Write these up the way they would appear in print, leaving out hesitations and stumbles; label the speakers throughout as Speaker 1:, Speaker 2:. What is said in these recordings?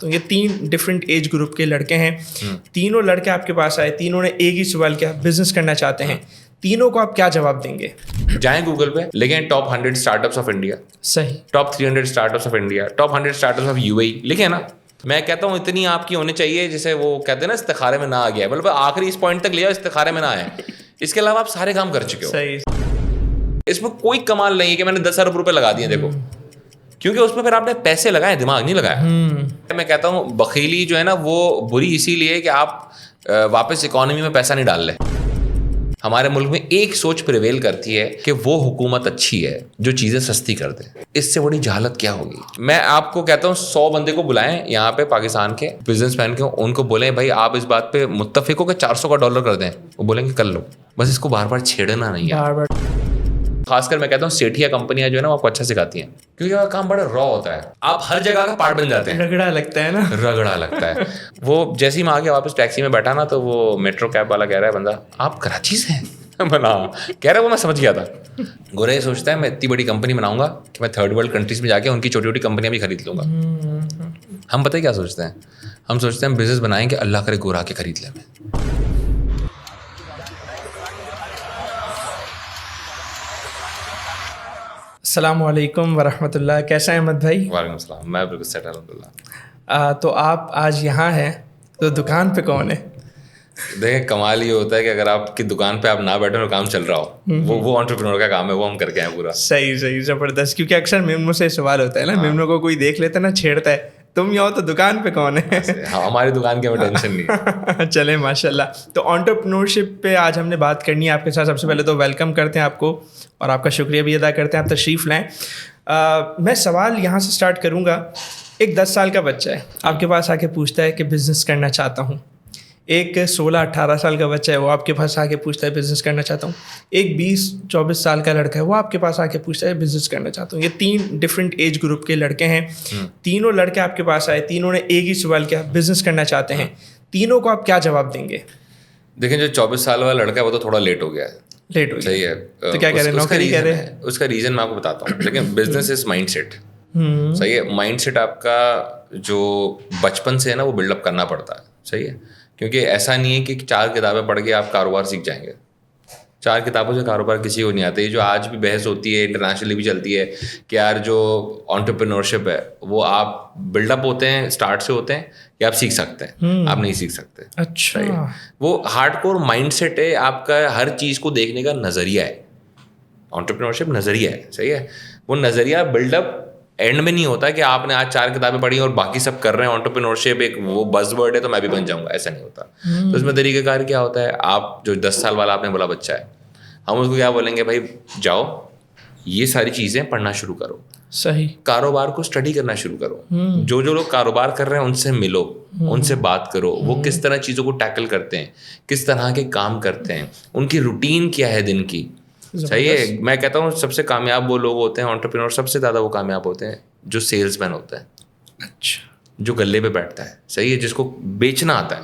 Speaker 1: تو یہ 3 different age group کے لڑکے ہیں. تینوں لڑکے آپ کے پاس آئے, تینوں نے ایک ہی سوال کیا, بزنس کرنا چاہتے ہیں. تینوں کو آپ کیا جواب دیں گے؟
Speaker 2: جائیں گوگل پہ لکھیں top 100 startups of India,
Speaker 1: صحیح,
Speaker 2: top 300 startups of India, top 100 startups of UAE لکھیں نا. میں کہتا ہوں اتنی آپ کی ہونی چاہیے جسے وہ کہتے ہیں نا استخارے میں نہ آ گیا, مطلب آخری اس پوائنٹ تک لیا استخارے میں نہ آیا. اس کے علاوہ آپ سارے کام کر چکے ہو.
Speaker 1: صحیح.
Speaker 2: اس میں کوئی کمال نہیں ہے کہ میں نے 10 ارب روپے لگا دیے دیکھو, کیونکہ اس میں پھر آپ نے پیسے لگائے, دماغ نہیں لگایا. میں کہتا ہوں بخیلی جو ہے نا وہ بری اسی لیے کہ آپ واپس اکانومی میں پیسہ نہیں ڈال لیں. ہمارے ملک میں ایک سوچ پریویل کرتی ہے کہ وہ حکومت اچھی ہے جو چیزیں سستی کر دے. اس سے بڑی جہالت کیا ہوگی. میں آپ کو کہتا ہوں 100 بندے کو بلائیں یہاں پہ پاکستان کے بزنس مین کے, ان کو بولیں بھائی آپ اس بات پہ متفق ہو کہ $400 کر دیں, وہ بولیں گے کر لو. بس اس کو بار بار چھیڑنا نہیں ہے. خاص کر میں کہتا ہوں سیٹھیا کمپنیاں جو ہے نا وہ آپ کو اچھا سکھاتی ہیں, کیونکہ وہ کام بڑا را ہوتا ہے. آپ ہر جگہ کا پارٹ بن جاتے ہیں.
Speaker 1: رگڑا لگتا ہے نا,
Speaker 2: رگڑا لگتا ہے. وہ جیسے ہی میں آگے واپس ٹیکسی میں بیٹھا نا تو وہ میٹرو کیب والا کہہ رہا ہے بندہ آپ کراچی سے ہیں. بنا کہہ رہا ہے وہ میں سمجھ گیا تھا. گورے سوچتا ہے میں اتنی بڑی کمپنی بناؤں گا کہ میں 3rd ورلڈ کنٹریز میں جا کے ان کی چھوٹی چھوٹی کمپنیاں بھی خرید لوں گا. ہم پتہ ہے کیا سوچتے ہیں, ہم سوچتے ہیں ہم بزنس بنائیں کہ اللہ کرے گورا کے خرید لیں.
Speaker 1: السلام علیکم ورحمۃ اللہ. کیسا ہے احمد بھائی؟
Speaker 2: وعلیکم السلام, میں بالکل سیٹ الحمد للہ.
Speaker 1: تو آپ آج یہاں ہیں تو دکان پہ کون ہے؟
Speaker 2: دیکھیں کمال یہ ہوتا ہے کہ اگر آپ کی دکان پہ آپ نہ بیٹھیں اور کام چل رہا ہو, وہ انٹرپرینور کا کام ہے, وہ ہم کر کے ہیں پورا.
Speaker 1: صحیح صحیح, زبردست. کیونکہ اکثر میمنوں سے سوال ہوتا ہے نا, میمنوں کو کوئی دیکھ لیتا ہے نا, چھیڑتا ہے تم یہ ہو تو دکان پہ کون ہے.
Speaker 2: ہماری دکان کی ہمیں ٹینشن نہیں.
Speaker 1: چلیں ماشاء اللہ. تو انٹرپرینورشپ پہ آج ہم نے بات کرنی ہے آپ کے ساتھ. سب سے پہلے تو ویلکم کرتے ہیں آپ کو اور آپ کا شکریہ بھی ادا کرتے ہیں, آپ تشریف لائیں. میں سوال یہاں سے اسٹارٹ کروں گا. ایک 10 سال کا بچہ ہے آپ کے پاس آ کے پوچھتا ہے کہ بزنس کرنا چاہتا ہوں. ایک 16-18 سال کا بچہ ہے وہ آپ کے پاس آ کے پوچھتا ہے بزنس کرنا چاہتا ہوں. ایک 20-24 سال کا لڑکا ہے وہ آپ کے پاس آ کے پوچھتا ہے بزنس کرنا چاہتا ہوں. یہ 3 ڈفرینٹ ایج گروپ کے لڑکے ہیں. تینوں لڑکے آپ کے پاس آئے, تینوں نے ایک ہی سوال کیا, بزنس کرنا چاہتے ہیں. تینوں کو آپ کیا جواب دیں گے؟
Speaker 2: دیکھیں جو 24 سال والا لڑکا ہے وہ تو تھوڑا لیٹ ہو گیا ہے.
Speaker 1: لیٹ ہو گیا,
Speaker 2: صحیح ہے.
Speaker 1: تو کیا کہہ رہے ہیں, نوکری کہہ رہے ہیں؟
Speaker 2: اس کا ریزن میں آپ کو بتاتا ہوں. لیکن بزنس از مائنڈ سیٹ. صحیح ہے. مائنڈ سیٹ آپ کا جو بچپن سے ہے نا وہ بلڈ اپ کرنا پڑتا ہے. صحیح ہے. کیونکہ ایسا نہیں ہے کہ 4 کتابیں پڑھ کے آپ کاروبار سیکھ جائیں گے. 4 کتابوں سے کاروبار کسی کو نہیں آتا. یہ جو آج بھی بحث ہوتی ہے انٹرنیشنلی بھی چلتی ہے کہ یار جو انٹرپرینورشپ ہے وہ آپ بلڈ اپ ہوتے ہیں اسٹارٹ سے ہوتے ہیں یا آپ سیکھ سکتے ہیں. آپ نہیں سیکھ سکتے.
Speaker 1: اچھا,
Speaker 2: وہ ہارڈ کور مائنڈ سیٹ ہے آپ کا, ہر چیز کو دیکھنے کا نظریہ ہے. انٹرپرینورشپ نظریہ ہے. صحیح ہے. وہ نظریہ بلڈ اپ اینڈ میں نہیں ہوتا کہ آپ نے آج 4 کتابیں پڑھی اور باقی سب کر رہے ہیں. انٹرپرینورشپ ایک وہ بز ورڈ ہے تو میں بھی بن جاؤں گا, ایسا نہیں ہوتا. تو اس میں طریقہ کار کیا ہوتا ہے, آپ جو 10 سال والا آپ نے بولا بچہ ہے, ہم اس کو کیا بولیں گے, بھائی جاؤ یہ ساری چیزیں پڑھنا شروع کرو.
Speaker 1: صحیح.
Speaker 2: کاروبار کو اسٹڈی کرنا شروع کرو. جو لوگ کاروبار کر رہے ہیں ان سے ملو, ان سے بات کرو, وہ کس طرح چیزوں کو ٹیکل کرتے ہیں, کس طرح کے کام کرتے ہیں, ان کی روٹین کیا ہے دن کی. صحیح ہے. میں کہتا ہوں سب سے کامیاب وہ لوگ ہوتے ہیں انٹرپرینور, سب سے زیادہ وہ کامیاب ہوتے ہیں جو سیلس مین ہوتا ہے.
Speaker 1: اچھا.
Speaker 2: جو گلے پہ بیٹھتا ہے. صحیح ہے. جس کو بیچنا آتا ہے.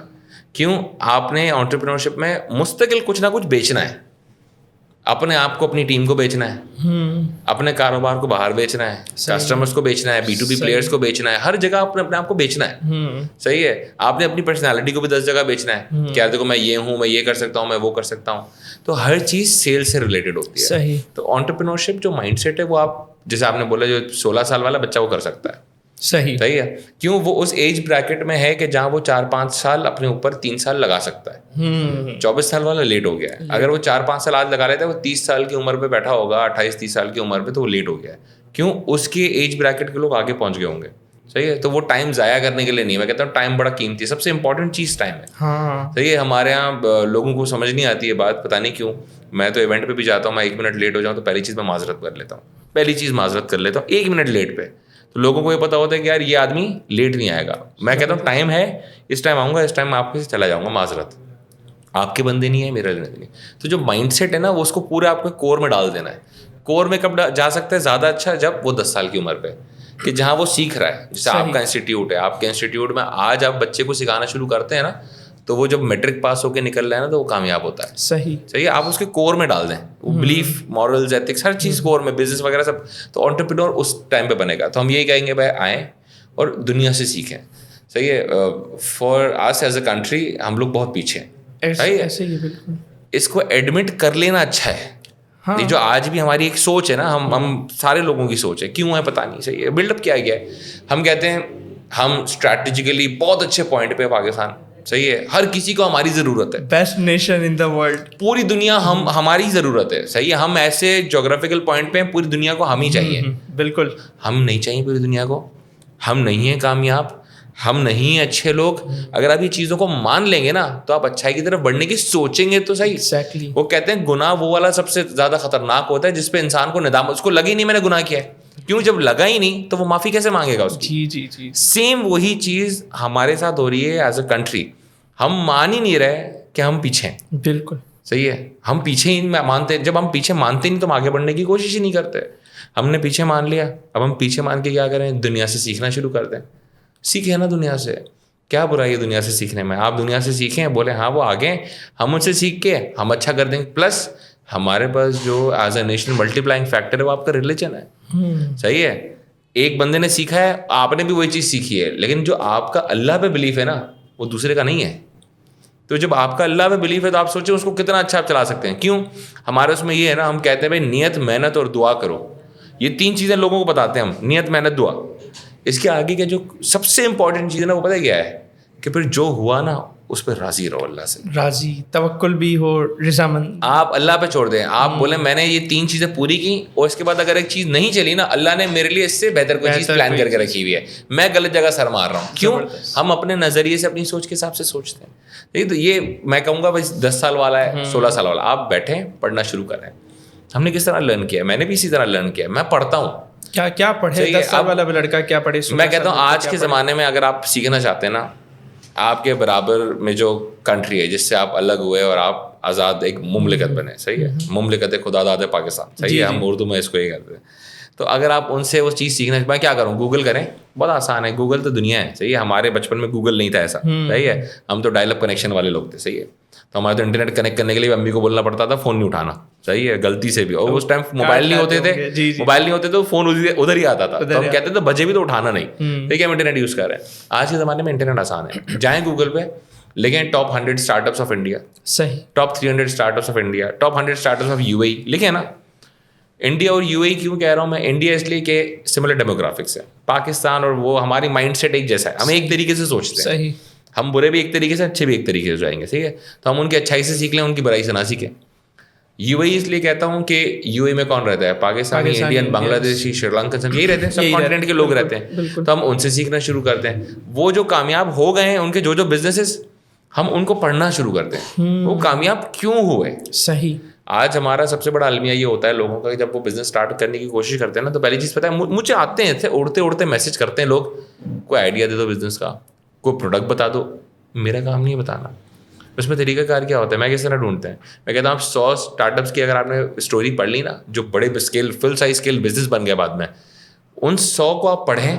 Speaker 2: کیوں؟ آپ نے انٹرپرینورشپ میں مستقل کچھ نہ کچھ بیچنا ہے. اپنے آپ کو, اپنی ٹیم کو بیچنا ہے, اپنے کاروبار کو باہر بیچنا ہے, کسٹمرس کو بیچنا ہے, B2B پلیئرس کو بیچنا ہے, ہر جگہ اپنے آپ کو بیچنا ہے. صحیح ہے. آپ نے اپنی پرسنالٹی کو بھی 10 جگہ بیچنا ہے کہ یار دیکھو میں یہ ہوں, میں یہ کر سکتا ہوں, میں وہ کر سکتا ہوں. تو ہر چیز سیل سے ریلیٹڈ ہوتی ہے.
Speaker 1: صحیح.
Speaker 2: تو انٹرپرینورشپ جو مائنڈ سیٹ ہے وہ آپ جیسے آپ نے بولا جو 16 سال والا بچہ وہ کر سکتا ہے.
Speaker 1: صحیح.
Speaker 2: صحیح ہے. کیوں؟ وہ اس ایج بریکٹ میں ہے کہ جہاں وہ 4-5 سال اپنے اوپر 3 سال لگا سکتا ہے. 24 سال والا لیٹ ہو گیا ہے. اگر وہ 4-5 سال آج لگا لیتا ہے وہ 30 سال کی عمر پہ بیٹھا ہوگا, 28-30 سال کی عمر پہ, تو وہ لیٹ ہو گیا ہے. کیوں؟ اس کے ایج بریکٹ کے لوگ آگے پہنچ گئے ہوں گے. صحیح ہے. تو وہ ٹائم ضائع کرنے کے لیے نہیں. میں کہتا ہوں ٹائم بڑا قیمتی ہے, سب سے امپورٹنٹ چیز ٹائم ہے. صحیح ہے. ہمارے یہاں لوگوں کو سمجھ نہیں آتی ہے بات, پتہ نہیں کیوں. میں تو ایونٹ پہ بھی جاتا ہوں, میں 1 منٹ لیٹ ہو جاؤں تو پہلی چیز میں معذرت کر لیتا ہوں. معذرت کر لیتا ہوں 1 منٹ لیٹ پہ. تو لوگوں کو یہ پتا ہوتا ہے کہ یار یہ آدمی لیٹ نہیں آئے گا. میں کہتا ہوں ٹائم ہے, اس ٹائم آؤں گا, اس ٹائم میں آپ کے سے چلا جاؤں گا, معذرت. آپ کے بندے نہیں ہیں, میرے بندے نہیں. تو جو مائنڈ سیٹ ہے نا وہ اس کو پورے آپ کو کور میں ڈال دینا ہے. کور میں کب جا سکتا ہے زیادہ اچھا, جب وہ 10 سال کی عمر پہ, کہ جہاں وہ سیکھ رہا ہے. جیسے آپ کا انسٹیٹیوٹ ہے, آپ کے انسٹیٹیوٹ میں آج آپ بچے کو سکھانا شروع کرتے ہیں نا, تو وہ جب میٹرک پاس ہو کے نکل رہا ہے نا تو وہ کامیاب ہوتا ہے.
Speaker 1: صحیح.
Speaker 2: صحیح ہے. آپ اس کے کور میں ڈال دیں, وہ بلیف, مورلز, ایتھکس, ہر چیز کور میں, بزنس وغیرہ سب. تو انٹرپرینور اس ٹائم پہ بنے گا. تو ہم یہی کہیں گے بھائی آئیں اور دنیا سے سیکھیں. صحیح ہے. For us as a country ہم لوگ بہت پیچھے ہیں. صحیح ہے,
Speaker 1: ایسے ہی بالکل.
Speaker 2: اس کو ایڈمٹ کر لینا اچھا ہے. یہ جو آج بھی ہماری ایک سوچ ہے نا, ہم سارے لوگوں کی سوچ ہے, کیوں ہے پتہ نہیں. صحیح ہے, بلڈ اپ کیا گیا ہے. ہم کہتے ہیں ہم اسٹریٹجیکلی بہت اچھے پوائنٹ پہ پاکستان. صحیح ہے, ہر کسی کو ہماری ضرورت ہے,
Speaker 1: best nation in the world,
Speaker 2: پوری دنیا ہماری ضرورت ہے. صحیح ہے, ہم ایسے جغرافیکل پوائنٹ پہ ہیں پوری دنیا کو ہم ہی چاہیے.
Speaker 1: بالکل
Speaker 2: ہم نہیں چاہیے پوری دنیا کو, ہم نہیں ہیں کامیاب, ہم نہیں ہیں اچھے لوگ. اگر آپ یہ چیزوں کو مان لیں گے نا تو آپ اچھائی کی طرف بڑھنے کی سوچیں گے تو صحیح.
Speaker 1: ایگزیکٹلی.
Speaker 2: وہ کہتے ہیں گناہ وہ والا سب سے زیادہ خطرناک ہوتا ہے جس پہ انسان کو ندامت, اس کو لگے ہی نہیں میں نے گناہ کیا ہے. کیوں, جب لگا ہی نہیں تو وہ معافی کیسے مانگے گا اس کی.
Speaker 1: جی جی جی.
Speaker 2: سیم وہی چیز ہمارے ساتھ ہو رہی ہے ایز اے کنٹری. ہم مان ہی نہیں رہے کہ ہم پیچھے ہیں.
Speaker 1: بالکل
Speaker 2: صحیح ہے, ہم پیچھے ہی مانتے. جب ہم پیچھے مانتے نہیں تو ہم آگے بڑھنے کی کوشش ہی نہیں کرتے. ہم نے پیچھے مان لیا, اب ہم پیچھے مان کے کیا کریں, دنیا سے سیکھنا شروع کر دیں. سیکھیں نا دنیا سے, کیا برائی ہے دنیا سے سیکھنے میں. آپ دنیا سے سیکھیں, بولیں ہاں وہ آگے, ہم ان سے سیکھ کے ہم اچھا کر دیں گے. پلس ہمارے پاس جو as a nation multi plying factor ہے وہ آپ کا ریلیجن ہے. صحیح ہے, ایک بندے نے سیکھا ہے, آپ نے بھی وہی چیز سیکھی ہے, لیکن جو آپ کا اللہ پہ بلیف ہے نا وہ دوسرے کا نہیں ہے. تو جب آپ کا اللہ پہ بلیف ہے تو آپ سوچیں اس کو کتنا اچھا آپ چلا سکتے ہیں. کیوں, ہمارے اس میں یہ ہے نا, ہم کہتے ہیں بھائی نیت, محنت اور دعا کرو. یہ 3 چیزیں لوگوں کو بتاتے ہیں ہم, نیت, محنت, دعا. اس کے آگے کا جو سب سے امپورٹنٹ چیز ہے نا وہ پتہ کیا ہے, کہ پھر جو ہوا نا اس پہ راضی رہو اللہ سے.
Speaker 1: راضی, توکل بھی ہو, رضامند.
Speaker 2: آپ اللہ پہ چھوڑ دیں, آپ بولیں میں نے یہ 3 چیزیں پوری کی, اور اس کے بعد اگر ایک چیز نہیں چلی نا, اللہ نے میرے لیے اس سے بہتر کوئی چیز پلان کر کے رکھی ہوئی ہے, میں غلط جگہ سر مار رہا ہوں. کیوں, ہم اپنے نظریے سے اپنی سوچ کے حساب سے سوچتے ہیں. تو یہ میں کہوں گا بھائی 10 سال والا ہے, 16 سال والا, آپ بیٹھیں پڑھنا شروع کریں. ہم نے کس طرح لرن کیا, میں نے بھی اسی طرح لرن کیا. میں پڑھتا ہوں,
Speaker 1: کیا پڑھے 10 سال والا لڑکا کیا پڑھے.
Speaker 2: میں کہتا ہوں آج کے زمانے میں اگر آپ سیکھنا چاہتے ہیں نا, آپ کے برابر میں جو کنٹری ہے جس سے آپ الگ ہوئے اور آپ آزاد ایک مملکت بنے. صحیح ہے, مملکت خدا داد پاکستان. صحیح ہے, ہم اردو میں اس کو یہ کہتے ہیں. تو اگر آپ ان سے وہ چیز سیکھنا, میں کیا کروں, گوگل کریں, بہت آسان ہے. گوگل تو دنیا ہے. صحیح ہے, ہمارے بچپن میں گوگل نہیں تھا ایسا. صحیح ہے, ہم تو ڈائل اپ کنیکشن والے لوگ تھے. صحیح ہے, تو ہمارے تو انٹرنیٹ کنیکٹ کرنے کے لیے امی کو بولنا پڑتا تھا فون نہیں اٹھانا. صحیح ہے, غلطی سے بھی. اور اس ٹائم موبائل نہیں ہوتے تھے, موبائل نہیں ہوتے تو فون ادھر ہی آتا تھا. تو ہم کہتے تھے بجے بھی تو اٹھانا نہیں. ٹھیک ہے, ہم انٹرنیٹ یوز کر رہے ہیں. آج کے زمانے میں انٹرنیٹ آسان ہے, جائیں گوگل پہ لکھیں top 100 startups of India,
Speaker 1: صحیح,
Speaker 2: top 300 startups of India, top 100 startups of U A E, لکھیں نا. انڈیا اور یو اے ای کیوں کہہ رہا ہوں میں, انڈیا اس لیے کہ سملر ڈیموگرافکس ہے. پاکستان اور وہ ہماری مائنڈ سیٹ ایک جیسا ہے, ہم ایک طریقے سے سوچتے ہیں.
Speaker 1: صحیح,
Speaker 2: ہم برے بھی ایک طریقے سے, اچھے بھی ایک طریقے سے جائیں گے. صحیح ہے, تو ہم ان کی اچھائی سے سیکھ لیں, ان کی برائی سے نہ سیکھیں. یو اے اس لیے کہتا ہوں کہ یو اے میں کون رہتا ہے, پاکستانی, انڈین, بنگلہ دیشی, شری لنکن, سب یہی رہتے ہیں, سب کانٹیننٹ کے لوگ رہتے ہیں. تو ہم ان سے سیکھنا شروع کرتے ہیں. وہ جو کامیاب ہو گئے ہیں, ان کے جو بزنسز, ہم ان کو پڑھنا شروع کرتے ہیں, وہ کامیاب کیوں ہوئے.
Speaker 1: صحیح.
Speaker 2: آج ہمارا سب سے بڑا المیہ یہ ہوتا ہے لوگوں کا کہ جب وہ بزنس اسٹارٹ کرنے کی کوشش کرتے ہیں نا, تو پہلی چیز پتہ ہے, مجھے آتے ہیں اڑتے اڑتے میسج کرتے ہیں لوگ, کوئی آئیڈیا دے دو بزنس کا, کوئی پروڈکٹ بتا دو. میرا کام نہیں ہے بتانا, اس میں طریقہ کار کیا ہوتا ہے, میں کس طرح ڈھونڈتے ہیں. میں کہتا ہوں آپ 100 اسٹارٹ اپس کی اگر آپ نے اسٹوری پڑھ لی نا, جو بڑے scale full size scale business بن گئے بعد میں, ان 100 کو آپ پڑھیں,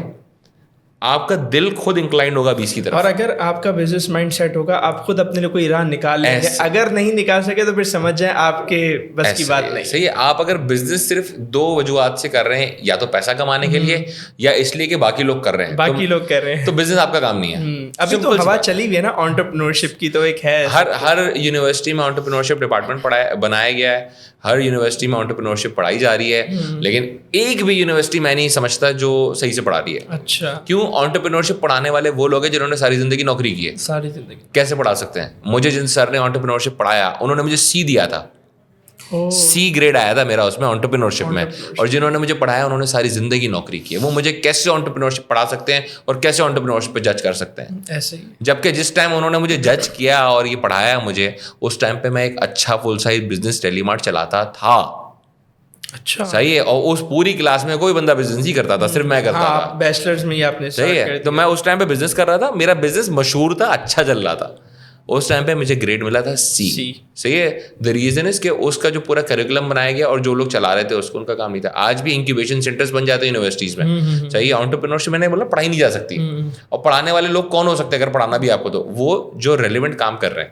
Speaker 2: آپ کا دل خود انکلائنڈ ہوگا 20 کی طرف.
Speaker 1: اور اگر آپ کا بزنس مائنڈ سیٹ ہوگا, آپ خود اپنے لیے کوئی راہ نکال لیں گے. اگر نہیں نکال سکے تو پھر سمجھ جائیں آپ کے بس کی بات نہیں.
Speaker 2: صحیح ہے, آپ اگر بزنس صرف 2 وجوہات سے کر رہے ہیں, یا تو پیسہ کمانے کے لیے یا اس لیے کہ باقی لوگ کر رہے ہیں, تو بزنس آپ کا کام نہیں ہے.
Speaker 1: ابھی تو ہوا چلی ہوئی ہے نا انٹرپرینورشپ کی, تو ایک ہے,
Speaker 2: ہر یونیورسٹی میں انٹرپرینورشپ ڈپارٹمنٹ بنایا گیا ہے, ہر یونیورسٹی میں انٹرپرینورشپ پڑھائی جا رہی ہے, لیکن ایک بھی یونیورسٹی میں نہیں سمجھتا جو صحیح سے پڑھا رہی ہے.
Speaker 1: اچھا,
Speaker 2: کیوں, انٹرپرینورشپ پڑھانے والے وہ لوگ ہیں جنہوں نے ساری زندگی نوکری کی ہے.
Speaker 1: ساری زندگی
Speaker 2: کیسے پڑھا سکتے ہیں؟ مجھے جن سر نے انٹرپرینورشپ پڑھایا انہوں نے مجھے سی دیا تھا, سی گریڈ آیا تھا میرا اس میں انٹرپرینورشپ میں, اور جنہوں نے مجھے پڑھایا انہوں نے ساری زندگی نوکری کی ہے. وہ مجھے کیسے انٹرپرینورشپ پڑھا سکتے ہیں اور کیسے انٹرپرینورشپ پہ جج کر سکتے ہیں.
Speaker 1: ایسے ہی,
Speaker 2: جبکہ جس ٹائم انہوں نے مجھے جج کیا اور یہ پڑھایا مجھے, اس ٹائم پہ میں ایک اچھا فل سائز بزنس ٹیلی مارٹ چلاتا تھا.
Speaker 1: اچھا,
Speaker 2: صحیح ہے, اور اس پوری کلاس میں کوئی بندہ بزنس نہیں کرتا تھا, صرف میں کرتا تھا.
Speaker 1: بیچلرز میں ہی آپ نے,
Speaker 2: صحیح ہے, تو میں اس ٹائم پہ بزنس کر رہا تھا, میرا بزنس مشہور تھا, اچھا چل رہا تھا. اس ٹائم پہ مجھے گریڈ ملا تھا سی. صحیح ہے, دا ریزن از کہ اس کا جو پورا کریکولم بنایا گیا اور جو لوگ چلا رہے تھے اس کو ان کا کام نہیں تھا. آج بھی انکیوبیشن سینٹرز بن جاتے ہیں یونیورسٹیز میں. صحیح ہے, انٹرپرینورشپ میں نے بولا پڑھائی نہیں جا سکتی, اور پڑھانے والے لوگ کون ہو سکتے ہیں اگر پڑھانا بھی آپ کو, تو وہ جو ریلیونٹ کام کر رہے ہیں.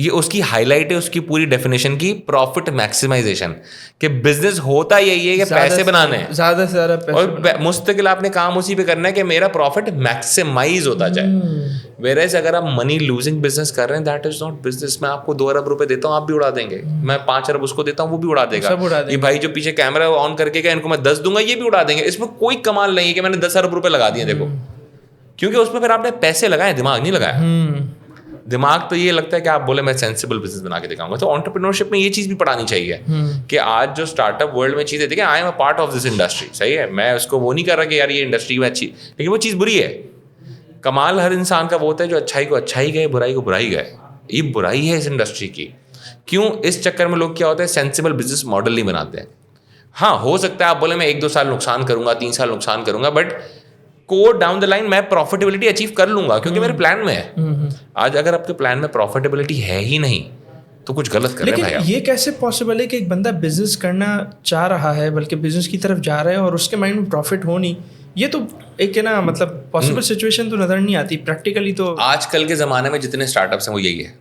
Speaker 2: یہ اس کی ہائی لائٹ ہے اس کی پوری ڈیفینیشن کی, پروفٹ میکسیمائزیشن, کہ بزنس ہوتا یہی ہے کہ پیسے بنانے ہیں,
Speaker 1: زیادہ سے زیادہ پیسے,
Speaker 2: اور مستقل آپ نے کام اسی پہ کرنا ہے کہ میرا پروفٹ میکسیمائز ہوتا جائے. ویئرز اگر آپ منی لوزنگ بزنس کر رہے ہیں, دیٹ از ناٹ بزنس. میں آپ کو 2 ارب روپے دیتا ہوں, آپ بھی اڑا دیں گے. میں 5 ارب اس کو دیتا ہوں, وہ بھی اڑا دے گا. یہ بھائی جو پیچھے کیمرہ آن کر کے ان کو میں 10 دوں گا, یہ بھی اڑا دیں گے. اس میں کوئی کمال نہیں ہے کہ میں نے 10 ارب روپے لگا دیے. دیکھو, کیونکہ اس میں پھر آپ نے پیسے لگائے, دماغ نہیں لگایا. دماغ تو یہ لگتا ہے کہ آپ بولے میں سینسیبل بزنس بنا کے دکھاؤں گا. تو انٹرپرینورشپ میں یہ چیز بھی پڑھانی چاہیے کہ آج جو اسٹارٹ اپ ورلڈ میں چیزیں دیکھیں, I am a part of this industry. صحیح ہے, میں اس کو وہ نہیں کر رہا کہ یار یہ انڈسٹری میں اچھی, لیکن وہ چیز بری ہے. کمال ہر انسان کا وہ ہوتا ہے جو اچھائی کو اچھائی گئے, برائی کو برائی گئے. یہ برائی ہے اس انڈسٹری کی. کیوں؟ اس چکر میں لوگ کیا ہوتا ہے, سینسیبل بزنس ماڈل نہیں بناتے ہیں. ہاں ہو سکتا ہے آپ بولے میں 1-2 سال نقصان کروں گا, 3 سال نقصان کروں گا, بٹ کو ڈاؤن دا لائن میں پروفیٹیبلٹی اچیو کر لوں گا کیونکہ میرے پلان میں ہے. آج اگر آپ کے پلان میں پروفیٹیبلٹی ہے ہی نہیں تو کچھ غلط کر رہے ہیں.
Speaker 1: لیکن یہ کیسے پاسبل ہے کہ ایک بندہ بزنس کرنا چاہ رہا ہے, بلکہ بزنس کی طرف جا رہا ہے, اور اس کے مائنڈ میں پروفٹ ہو نہیں؟ یہ تو ایک ہے نا, مطلب پاسبل سچویشن تو نظر نہیں آتی پریکٹیکلی. تو
Speaker 2: آج کل کے زمانے میں جتنے اسٹارٹ اپس ہیں وہ یہی ہے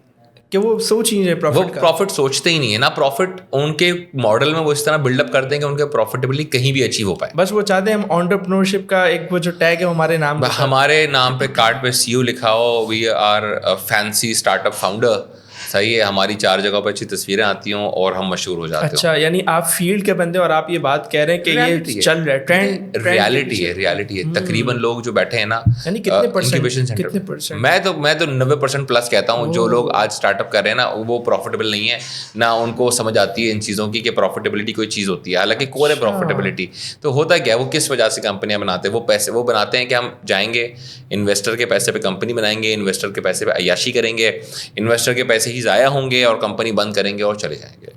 Speaker 1: کہ وہ سوچ ہی نہیں,
Speaker 2: وہ پروفٹ سوچتے ہی نہیں ہے نا. پروفٹ ان کے ماڈل میں وہ اس طرح بلڈ اپ کرتے ہیں کہ ان کے پروفیٹیبلٹی کہیں بھی اچیو ہو پائے.
Speaker 1: بس وہ چاہتے ہیں ہم انٹرپرینورشپ کا ایک وہ جو ٹیگ ہے ہمارے نام,
Speaker 2: ہمارے نام پہ کارڈ پہ CEO لکھا ہو, we are fancy startup founder. صحیح ہے, ہماری 4 جگہ پہ اچھی تصویریں آتی ہوں اور ہم مشہور ہو جاتے ہیں.
Speaker 1: اچھا, یعنی آپ فیلڈ کے بندے اور آپ یہ بات کہہ رہے ہیں کہ یہ چل رہا ہے ٹرینڈ.
Speaker 2: ریالٹی ہے. تقریباً لوگ جو بیٹھے ہیں نا,
Speaker 1: یعنی کتنے پرسنٹ,
Speaker 2: میں تو 90% پلس کہتا ہوں. جو لوگ آج اسٹارٹ اپ کر رہے ہیں نا, وہ پروفیٹیبل نہیں ہے, نہ ان کو سمجھ آتی ہے ان چیزوں کی کہ پروفیٹیبلٹی کوئی چیز ہوتی ہے. حالانکہ کور ہے پروفیٹیبلٹی. تو ہوتا کیا ہے, وہ کس وجہ سے کمپنیاں بناتے ہیں؟ وہ پیسے وہ بناتے ہیں کہ ہم جائیں گے انویسٹر کے پیسے پہ کمپنی بنائیں گے, انویسٹر کے پیسے پہ عیاشی کریں گے, انویسٹر کے پیسے ہی ضائع ہوں گے اور کمپنی بند کریں گے اور چلے جائیں گے.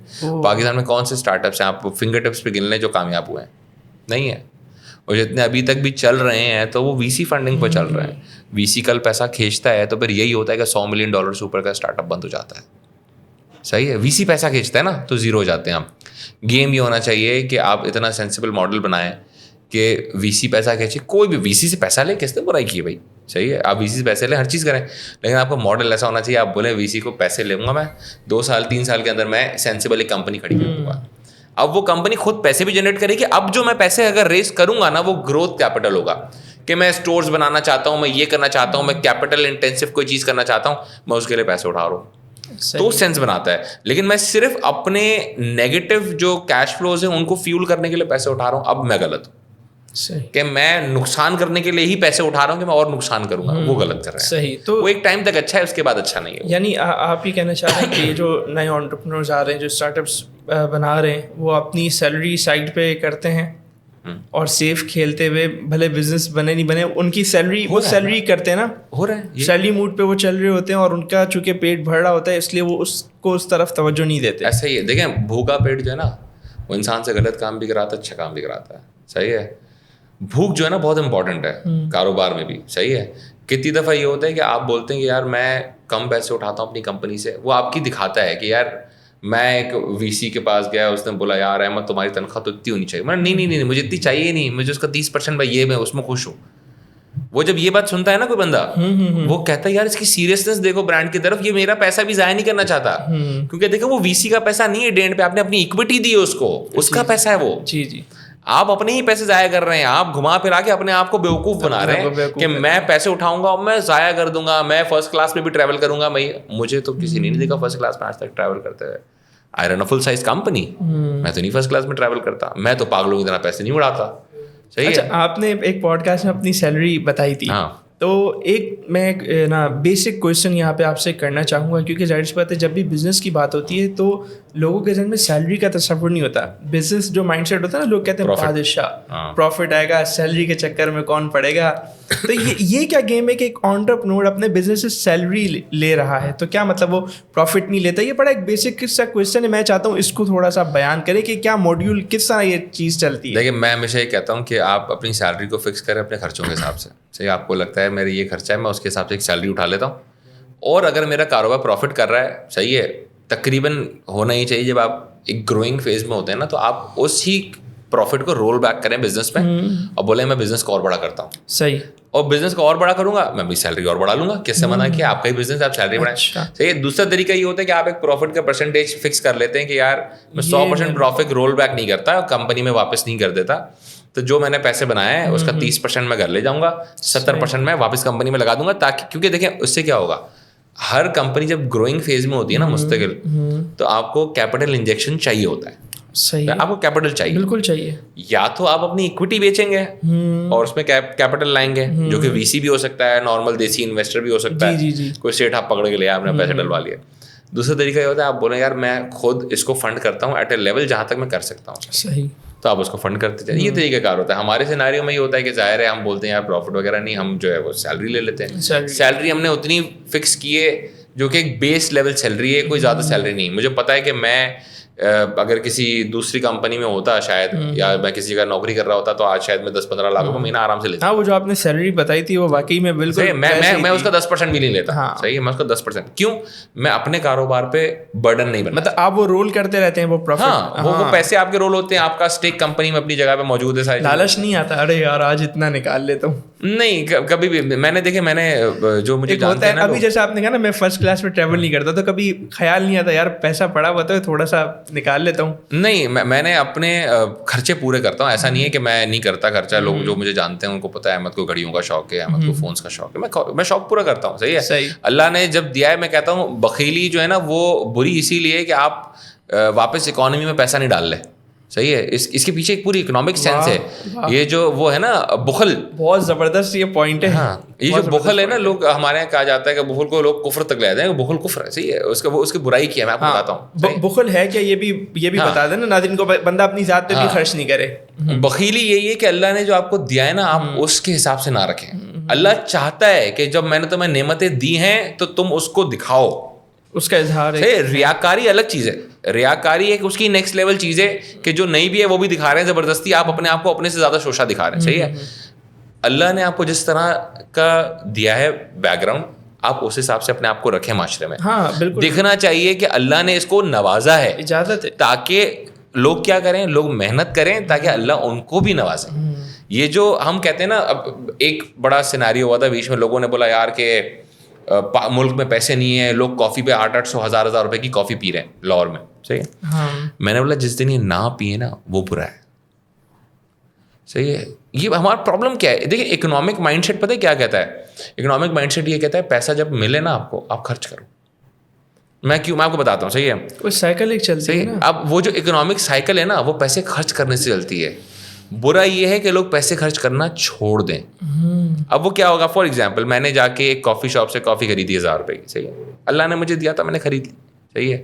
Speaker 2: پاکستان میں کون سے اسٹارٹ اپس ہیں آپ فنگر ٹپس پہ گن لیں جو کامیاب ہوئے ہیں؟ نہیں ہے. اور جتنے ابھی تک بھی چل رہے ہیں تو وہ VC فنڈنگ پہ چل رہے ہیں. VC کل پیسہ کھینچتا ہے تو پھر یہی ہوتا ہے کہ $100 ملین سے اوپر کا اسٹارٹ اپ بند ہو جاتا ہے. صحیح ہے, VC پیسہ کھینچتا ہے نا تو زیرو ہو جاتے ہیں ہم. گیم یہ ہونا چاہیے کہ آپ اتنا سینسیبل ماڈل بنائیں کہ VC پیسہ کھینچے. کوئی بھی VC سے پیسہ لے, کس نے برائی کی ہے بھائی؟ صحیح ہے, آپ VC سے پیسے لیں, ہر چیز کریں, لیکن آپ کا ماڈل ایسا ہونا چاہیے. آپ بولیں VC کو پیسے لوں گا میں 2 سال 3 سال کے اندر میں سینسیبل ایک کمپنی کھڑی کر دوں گا. اب وہ کمپنی خود پیسے بھی جنریٹ کرے گی. اب جو میں پیسے اگر ریز کروں گا نا, وہ گروتھ کیپٹل ہوگا کہ میں اسٹورز بنانا چاہتا ہوں, میں یہ کرنا چاہتا ہوں, میں کیپٹل انٹینسو کوئی چیز کرنا چاہتا ہوں, میں اس کے لیے پیسے اٹھا رہا ہوں. تو سینس بناتا ہے. لیکن میں صرف اپنے نیگیٹو جو کیش فلوز ہیں ان کو فیول کرنے کے لیے پیسے اٹھا رہا ہوں, اب میں غلط ہوں. کہ میں نقصان کرنے کے لیے ہی پیسے اٹھا رہا ہوں کہ میں اور نقصان کروں گا, وہ غلط کر رہا ہے.
Speaker 1: صحیح. تو
Speaker 2: وہ ایک ٹائم تک اچھا ہے, اس کے بعد اچھا نہیں ہے.
Speaker 1: یعنی آپ یہ کہنا چاہ رہے ہیں کہ جو نئے انٹرپرینورز آ رہے ہیں, جو اسٹارٹ اپس بنا رہے ہیں, وہ اپنی سیلری سائڈ پہ کرتے ہیں اور سیف کھیلتے ہوئے, بھلے بزنس بنے نہیں بنے, ان کی سیلری وہ سیلری کرتے ہیں نا,
Speaker 2: ہو رہا ہے
Speaker 1: سیلری موڈ پہ وہ چل رہے ہوتے ہیں, اور ان کا چونکہ پیٹ بھر رہا ہوتا ہے اس لیے وہ اس کو اس طرف توجہ نہیں دیتے.
Speaker 2: ایسا ہی ہے. دیکھیں, بھوکا پیٹ جو ہے نا, وہ انسان سے غلط کام بھی کراتا ہے, اچھا کام بھی کراتا ہے. صحیح ہے. بھوک جو ہے نا بہت امپورٹنٹ ہے کاروبار میں بھی. صحیح ہے. کتنی دفعہ یہ ہوتا ہے کہ آپ بولتے ہیں کہ یار میں کم پیسے اٹھاتا ہوں اپنی کمپنی سے, وہ آپ کی دکھاتا ہے کہ یار میں ایک VC کے پاس گیا, اس نے بولا یار احمد تمہاری تنخواہ تو اتنی ہونی چاہیے. میں نہیں مجھے اتنی چاہیے نہیں, مجھے اس کا 30% بھائی یہ میں اس میں خوش ہوں. وہ جب یہ بات سنتا ہے نا کوئی بندہ, وہ کہتا ہے یار اس کی سیریسنس دیکھو برانڈ کی طرف, یہ میرا پیسہ بھی ضائع نہیں کرنا چاہتا. کیونکہ دیکھو وہ VC کا پیسہ نہیں ہے ڈینڈ پہ, آپ نے اپنی اکوٹی دی ہے اس کو, اس کا پیسہ ہے وہ.
Speaker 1: جی
Speaker 2: آپ اپنے ہی پیسے ضائع کر رہے ہیں. آپ گھما پھرا کے اپنے آپ کو بیوقوف بنا رہے ہیں کہ میں پیسے اٹھاؤں گا اور میں ضائع کر دوں گا, میں فرسٹ کلاس میں بھی ٹریول کروں گا. بھائی مجھے تو کسی نے نہیں دیکھا فرسٹ کلاس میں آج تک ٹریول کرتے ہوئے. آئی رن اے فل سائز کمپنی, میں تو نہیں فرسٹ کلاس میں ٹریول کرتا, میں تو پاگلوں کی طرح پیسے نہیں اڑاتا. صحیح ہے.
Speaker 1: آپ نے ایک پوڈ کاسٹ میں اپنی سیلری بتائی تھی, تو ایک میں نا بیسک کویشچن یہاں پہ آپ سے کرنا چاہوں گا, کیونکہ ظاہر سی بات ہے جب بھی بزنس کی بات ہوتی ہے تو لوگوں کے ذہن میں سیلری کا تصور نہیں ہوتا. بزنس جو مائنڈ سیٹ ہوتا ہے نا, لوگ کہتے ہیں بادشاہ, پروفٹ آئے گا, سیلری کے چکر میں کون پڑے گا. تو یہ کیا گیم ہے کہ ایک انٹرپرینور اپنے بزنس سے سیلری لے رہا ہے, تو کیا مطلب وہ پروفٹ نہیں لیتا؟ یہ بڑا ایک بیسک سا کویشچن ہے, میں چاہتا ہوں اس کو تھوڑا سا بیان کریں کہ کیا ماڈیول کس طرح یہ چیز چلتی ہے.
Speaker 2: دیکھیں, میں ہمیشہ یہ کہتا ہوں کہ آپ اپنی سیلری کو فکس کریں اپنے خرچوں کے حساب سے. صحیح, آپ کو لگتا ہے میرا یہ خرچہ ہے, میں اس کے حساب سے ایک سیلری اٹھا لیتا ہوں. اور اگر میرا کاروبار پروفٹ کر رہا ہے, صحیح ہے, تقریباً ہونا ہی چاہیے. جب آپ ایک گروئنگ فیز میں ہوتے ہیں نا, تو آپ اس ہی پروفٹ کو رول بیک کریں بزنس میں اور بولیں میں بزنس کو اور بڑا کرتا ہوں.
Speaker 1: صحیح.
Speaker 2: اور بزنس کو اور بڑا کروں گا, میں بھی سیلری اور بڑھا لوں گا. کس سے منع کیا, آپ کا ہی بزنس, آپ سیلری بڑھائیں. صحیح ہے. دوسرا طریقہ یہ ہوتا ہے کہ آپ ایک پروفٹ کا پرسنٹیج فکس کر لیتے ہیں کہ یار میں 100% پروفٹ رول بیک نہیں کرتا, کمپنی میں واپس نہیں کر دیتا, تو جو میں نے پیسے بنائے ہیں اس کا 30% میں گھر لے جاؤں گا, 70% میں واپس کمپنی میں لگا دوں گا, تاکہ کیونکہ دیکھیں اس سے کیا ہوگا, ہر کمپنی جب گروئنگ فیز میں ہوتی ہے نا مستقل, تو آپ کو کیپٹل انجیکشن چاہیے ہوتا ہے.
Speaker 1: صحیح,
Speaker 2: آپ کو کیپٹل چاہیے,
Speaker 1: بالکل چاہیے.
Speaker 2: یا تو آپ اپنی اکویٹی بیچیں گے اور اس میں کیپٹل لائیں گے, جو کہ وی سی بھی ہو سکتا ہے, نارمل دیسی انویسٹر بھی ہو سکتا ہے, کوئی سیٹ آپ پکڑ کے لیا, آپ نے پیسے ڈلوا لیے. دوسرا طریقہ یہ ہوتا ہے آپ بولیں یار میں خود اس کو فنڈ کرتا ہوں ایٹ اے لیول جہاں تک میں کر سکتا ہوں.
Speaker 1: صحیح,
Speaker 2: تو آپ اس کو فنڈ کرتے جائیں. یہ طریقہ کار ہوتا ہے. ہمارے سیناریو میں یہ ہوتا ہے کہ ظاہر ہے ہم بولتے ہیں یار پروفٹ وغیرہ نہیں, ہم جو ہے وہ سیلری لے لیتے ہیں. سیلری ہم نے اتنی فکس کی ہے جو کہ ایک بیس لیول سیلری ہے, کوئی زیادہ سیلری نہیں. مجھے پتا ہے کہ میں اگر کسی دوسری کمپنی میں ہوتا شاید, یا میں کسی جگہ نوکری کر رہا ہوتا, تو آج شاید میں 10-15 لاکھ روپے مہینہ آرام سے لیتا.
Speaker 1: ہاں, وہ جو آپ نے سیلری بتائی تھی وہ واقعی میں بالکل
Speaker 2: میں اس کا 10% بھی نہیں لیتا. صحیح ہے, میں اس کا 10%. کیوں؟ میں اپنے کاروبار پہ برڈن نہیں بنا.
Speaker 1: مطلب آپ وہ رول کرتے رہتے ہیں, وہ پروفٹ,
Speaker 2: ہاں وہ پیسے آپ کے رول ہوتے ہیں, آپ کا اسٹیک کمپنی میں اپنی جگہ پہ موجود ہے. ساری
Speaker 1: لالچ نہیں آتا ارے یار آج اتنا نکال لیتا ہوں,
Speaker 2: نہیں کبھی بھی. میں نے دیکھے, میں نے جو مجھے جانتے ہیں نا,
Speaker 1: ابھی جیسے آپ نے کہا نا میں فرسٹ کلاس میں ٹریول نہیں کرتا, تو کبھی خیال نہیں آتا یار پیسہ پڑا ہوا تو تھوڑا سا نکال لیتا ہوں.
Speaker 2: نہیں, میں نے اپنے خرچے پورے کرتا ہوں. ایسا نہیں ہے کہ میں نہیں کرتا خرچہ. لوگ جو مجھے جانتے ہیں ان کو پتا ہے احمد کو گھڑیوں کا شوق ہے, احمد کو فونس کا شوق ہے, میں شوق پورا کرتا ہوں. صحیح ہے. اللہ نے جب دیا ہے, میں کہتا ہوں بخیلی جو ہے نا وہ بری اسی لیے کہ آپ واپس اکانومی میں پیسہ نہیں ڈال لیں. صحیح ہے. اس کے پیچھے ایک پوری اکنامک سینس ہے. یہ جو وہ ہے نا بخل,
Speaker 1: بہت زبردست یہ پوائنٹ ہے.
Speaker 2: ہاں, یہ جو بخل ہے نا, لوگ ہمارے یہاں کہا جاتا ہے کہ بخل کو لوگ کفر تک لے جاتے ہیں. بخل کفر ہے. صحیح ہے. اس کی برائی کی ہے, میں آپ کو بتاتا ہوں.
Speaker 1: بخل ہے کیا, یہ بھی بتا دیں نا ناظرین کو, بندہ اپنی ذات پہ بھی خرچ نہیں کرے.
Speaker 2: بخیلی یہی ہے کہ اللہ نے جو آپ کو دیا ہے نا, آپ اس کے حساب سے نہ رکھیں. اللہ چاہتا ہے کہ جب میں نے تمہیں نعمتیں دی ہیں تو تم اس کو دکھاؤ,
Speaker 1: اس کا اظہار ہے.
Speaker 2: ریاکاری الگ چیز ہے. ریاکاری ایک اس کی نیکسٹ لیول چیز ہے کہ جو نہیں بھی ہے وہ بھی دکھا رہے ہیں زبردستی. آپ اپنے آپ کو اپنے سے زیادہ شوشہ دکھا رہے ہیں. صحیح ہے. اللہ نے آپ کو جس طرح کا دیا ہے بیک گراؤنڈ, آپ اس حساب سے اپنے آپ کو رکھیں معاشرے میں.
Speaker 1: ہاں بالکل,
Speaker 2: دیکھنا چاہیے کہ اللہ نے اس کو نوازا ہے,
Speaker 1: اجازت ہے,
Speaker 2: تاکہ لوگ کیا کریں, لوگ محنت کریں تاکہ اللہ ان کو بھی نوازے. یہ جو ہم کہتے ہیں نا, اب ایک بڑا سیناریو ہوا تھا بیچ میں, لوگوں نے بولا یار کہ ملک میں پیسے نہیں ہیں, لوگ کافی پہ 800-800 ہزار روپے کی کافی پی رہے ہیں لاہور میں. صحیح ہے. میں نے بولا جس دن یہ نہ پیے نا وہ برا ہے. صحیح ہے. یہ ہمارا پرابلم کیا ہے, دیکھیں اکنامک مائنڈ سیٹ پتہ ہے کیا کہتا ہے. اکنامک مائنڈ سیٹ یہ کہتا ہے پیسہ جب ملے نا آپ کو, آپ خرچ کرو. میں آپ کو بتاتا ہوں. صحیح ہے.
Speaker 1: کوئی سائیکل ایک چلتی ہے نا.
Speaker 2: اب وہ جو اکنامک سائیکل ہے نا, وہ پیسے خرچ کرنے سے چلتی ہے. برا یہ ہے کہ لوگ پیسے خرچ کرنا چھوڑ دیں. اب وہ کیا ہوگا, فار ایگزامپل میں نے جا کے ایک کافی شاپ سے کافی خریدی 1000 روپے کی. صحیح ہے. اللہ نے مجھے دیا تھا, میں نے خرید لی. صحیح ہے.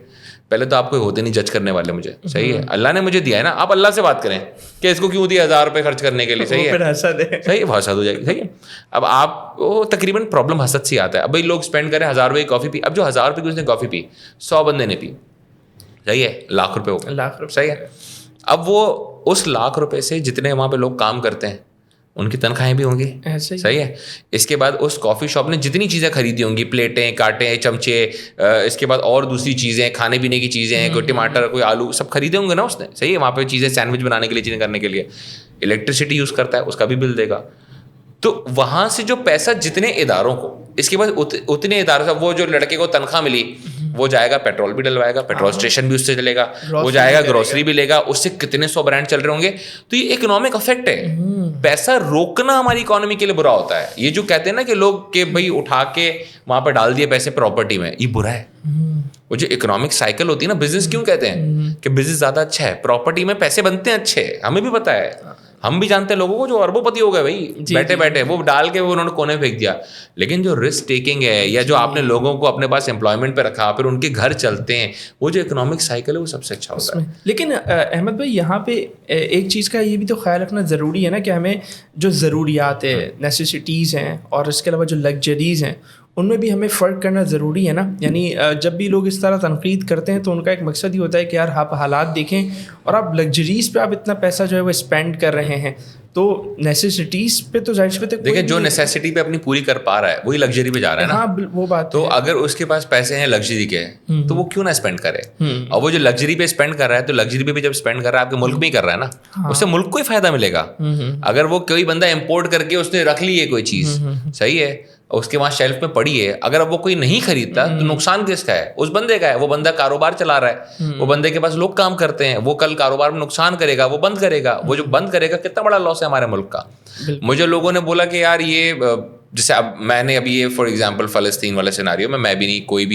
Speaker 2: پہلے تو آپ کوئی ہوتے نہیں جج کرنے والے مجھے. صحیح ہے. اللہ نے مجھے دیا ہے نا, آپ اللہ سے بات کریں کہ اس کو کیوں دیا 1000 روپے خرچ کرنے کے لیے. صحیح ہے.
Speaker 1: حسد ہے.
Speaker 2: صحیح ہے, حسد ہو جائے گی. صحیح ہے. اب آپ وہ تقریباً پرابلم حسد سے آتا ہے. اب بھائی لوگ اسپینڈ کریں 1000 روپے کی کافی پی, اب جو 1000 روپے کی اس نے کافی پی 100 بندے نے پی. صحیح ہے. لاکھ روپے ہو گئے.
Speaker 1: لاکھ روپے.
Speaker 2: صحیح ہے. اب وہ اس لاکھ روپے سے جتنے وہاں پہ لوگ کام کرتے ہیں ان کی تنخواہیں بھی ہوں گی. صحیح ہے. اس کے بعد اس کافی شاپ نے جتنی چیزیں خریدی ہوں گی, پلیٹیں, کانٹے, چمچے, اس کے بعد اور دوسری چیزیں, کھانے پینے کی چیزیں, کوئی ٹماٹر, کوئی آلو, سب خریدے ہوں گے نا اس نے. صحیح ہے. وہاں پہ چیزیں سینڈوچ بنانے کے لیے, چیزیں کرنے کے لیے, الیکٹریسٹی یوز کرتا ہے, اس کا بھی بل دے گا. تو وہاں سے جو پیسہ جتنے اداروں کو, اس کے بعد اتنے اداروں سے وہ جو لڑکے کو تنخواہ ملی وہ جائے گا پیٹرول بھی ڈلوائے گا, پیٹرول اسٹیشن بھی اس سے چلے گا, وہ جائے گا گروسری بھی لے گا, اس سے کتنے 100 برانڈ چل رہے ہوں گے. تو یہ اکنامک افیکٹ ہے. پیسہ روکنا ہماری اکانومی کے لیے برا ہوتا ہے. یہ جو کہتے ہیں نا کہ لوگ کہ بھائی اٹھا کے وہاں پہ ڈال دیے پیسے پراپرٹی میں, یہ برا ہے. وہ جو اکنامک سائیکل ہوتی ہے نا, بزنس کیوں کہتے ہیں کہ بزنس زیادہ اچھا ہے, پراپرٹی میں پیسے بنتے ہیں اچھے, ہمیں بھی پتا ہے, ہم بھی جانتے ہیں لوگوں کو جو اربوں پتی ہو گئے بھائی بیٹھے بیٹھے وہ ڈال کے وہ انہوں نے کونے پھینک دیا. لیکن جو رسک ٹیکنگ ہے, یا جو آپ نے لوگوں کو اپنے پاس امپلائمنٹ پہ رکھا, پھر ان کے گھر چلتے ہیں, وہ جو اکنامک سائیکل ہے وہ سب سے اچھا ہوتا ہے.
Speaker 1: لیکن احمد بھائی یہاں پہ ایک چیز کا یہ بھی تو خیال رکھنا ضروری ہے نا کہ ہمیں جو ضروریات ہے, نیسیسٹیز ہیں, اور اس کے علاوہ جو لگژریز ہیں, ان میں بھی ہمیں فرق کرنا ضروری ہے نا. یعنی جب بھی لوگ اس طرح تنقید کرتے ہیں تو ان کا ایک مقصد ہی ہوتا ہے کہ یار آپ حالات دیکھیں اور آپ لگژریز پہ آپ اتنا پیسہ جو ہے وہ اسپینڈ کر رہے ہیں, تو نیسیسٹیز پہ تو ظاہر سی بات ہے
Speaker 2: دیکھیں جو نیسیسٹی پہ اپنی پوری کر پا رہا ہے وہی لگژری پہ جا رہا ہے نا.
Speaker 1: ہاں وہ بات
Speaker 2: تو اگر اس کے پاس پیسے ہیں لگژری کے تو وہ کیوں نہ اسپینڈ کرے, اور وہ جو لگژری پہ اسپینڈ کر رہا ہے تو لگژری پہ بھی جب اسپینڈ کر رہا ہے آپ کے ملک میں ہی کر رہا ہے نا, اس سے ملک کو ہی فائدہ ملے گا. اگر وہ کوئی بندہ امپورٹ کر کے اس نے رکھ لی ہے کوئی چیز, صحیح ہے, اس کے وہاں شیلف میں پڑی ہے, اگر اب وہ کوئی نہیں خریدتا تو نقصان کس کا ہے؟ اس بندے کا ہے. وہ بندہ کاروبار چلا رہا ہے, وہ بندے کے پاس لوگ کام کرتے ہیں, وہ کل کاروبار میں نقصان کرے گا, وہ بند کرے گا. وہ جو بند کرے گا کتنا بڑا لاس ہے ہمارے ملک کا. مجھے لوگوں نے بولا کہ یار یہ جیسے اب میں نے ابھی یہ فار ایگزامپل فلسطین والے سیناریو میں بھی نہیں کوئی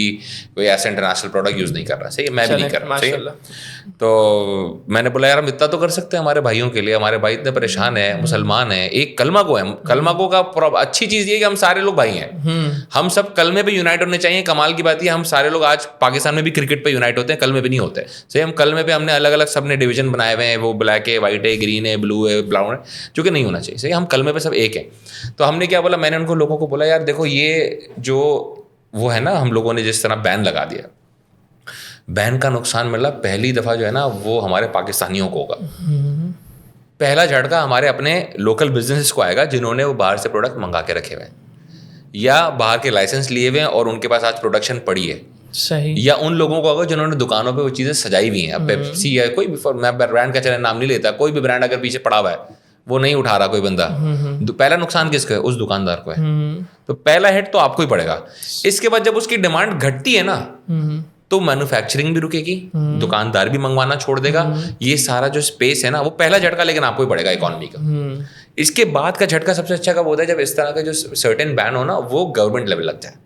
Speaker 2: ایسا انٹرنیشنل پروڈکٹ یوز نہیں کر رہا, صحیح ہے, میں بھی نہیں کر رہا, صحیح ہے. تو میں نے بولا یار ہم اتنا تو کر سکتے ہیں ہمارے بھائیوں کے لیے, ہمارے بھائی اتنے پریشان ہیں, مسلمان ہیں, ایک کلمہ کو ہے, کلمہ کو کا اچھی چیز یہ کہ ہم سارے لوگ بھائی ہیں, ہم سب کلمے پہ یونائٹ ہونے چاہیے. کمال کی بات یہ ہم سارے لوگ آج پاکستان میں بھی کرکٹ پہ یونائٹ ہوتے ہیں, کلمے پہ نہیں ہوتے. صحیح, ہم کلمے پہ ہم نے الگ الگ سب نے ڈویژن بنائے ہوئے ہیں, وہ بلیک ہے, وائٹ ہے, گرین ہے, بلو ہے, براؤن ہے, جو کہ نہیں ہونا چاہیے. صحیح, ہم کلمے پہ سب ایک ہیں. تو ہم نے کیا بولا, میں نے ان کو لوگوں کو بولا یار دیکھو یہ جو وہ ہے نا, ہم لوگوں نے جس طرح بین لگا دیا, بین کا نقصان ملا پہلی دفعہ جو ہے نا وہ ہمارے پاکستانیوں کو ہوگا. پہلا جھٹکا ہمارے اپنے لوکل بزنسز کو آئے گا جنہوں نے وہ باہر سے پروڈکٹ منگا کے رکھے ہوئے ہیں یا باہر کے لائسنس لیے ہوئے ہیں اور ان کے پاس آج پروڈکشن پڑی ہے.
Speaker 1: صحیح.
Speaker 2: یا ان لوگوں کو ہوگا جنہوں نے دکانوں پہ وہ چیزیں سجائی ہوئی ہیں. اب پیپسی ہے, کوئی بھی, میں برانڈ کا چلے نام نہیں لیتا, کوئی بھی برانڈ اگر پیچھے پڑا ہوا ہے وہ نہیں اٹھا رہا کوئی بندہ, پہلا نقصان کس کا ہے؟ اس دکاندار کو ہے. تو پہلا ہٹ تو آپ کو ہی پڑے گا. اس کے بعد جب اس کی ڈیمانڈ گھٹتی ہے نا تو مینوفیکچرنگ بھی رکے گی, دکاندار بھی منگوانا چھوڑ دے گا. یہ سارا جو اسپیس ہے نا وہ پہلا جھٹکا لیکن آپ کو ہی پڑے گا اکانومی کا. اس کے بعد کا جھٹکا سب سے اچھا کب ہوتا ہے؟ جب اس طرح کا جو سرٹن بین ہو نا وہ گورنمنٹ لیول لگ جائے.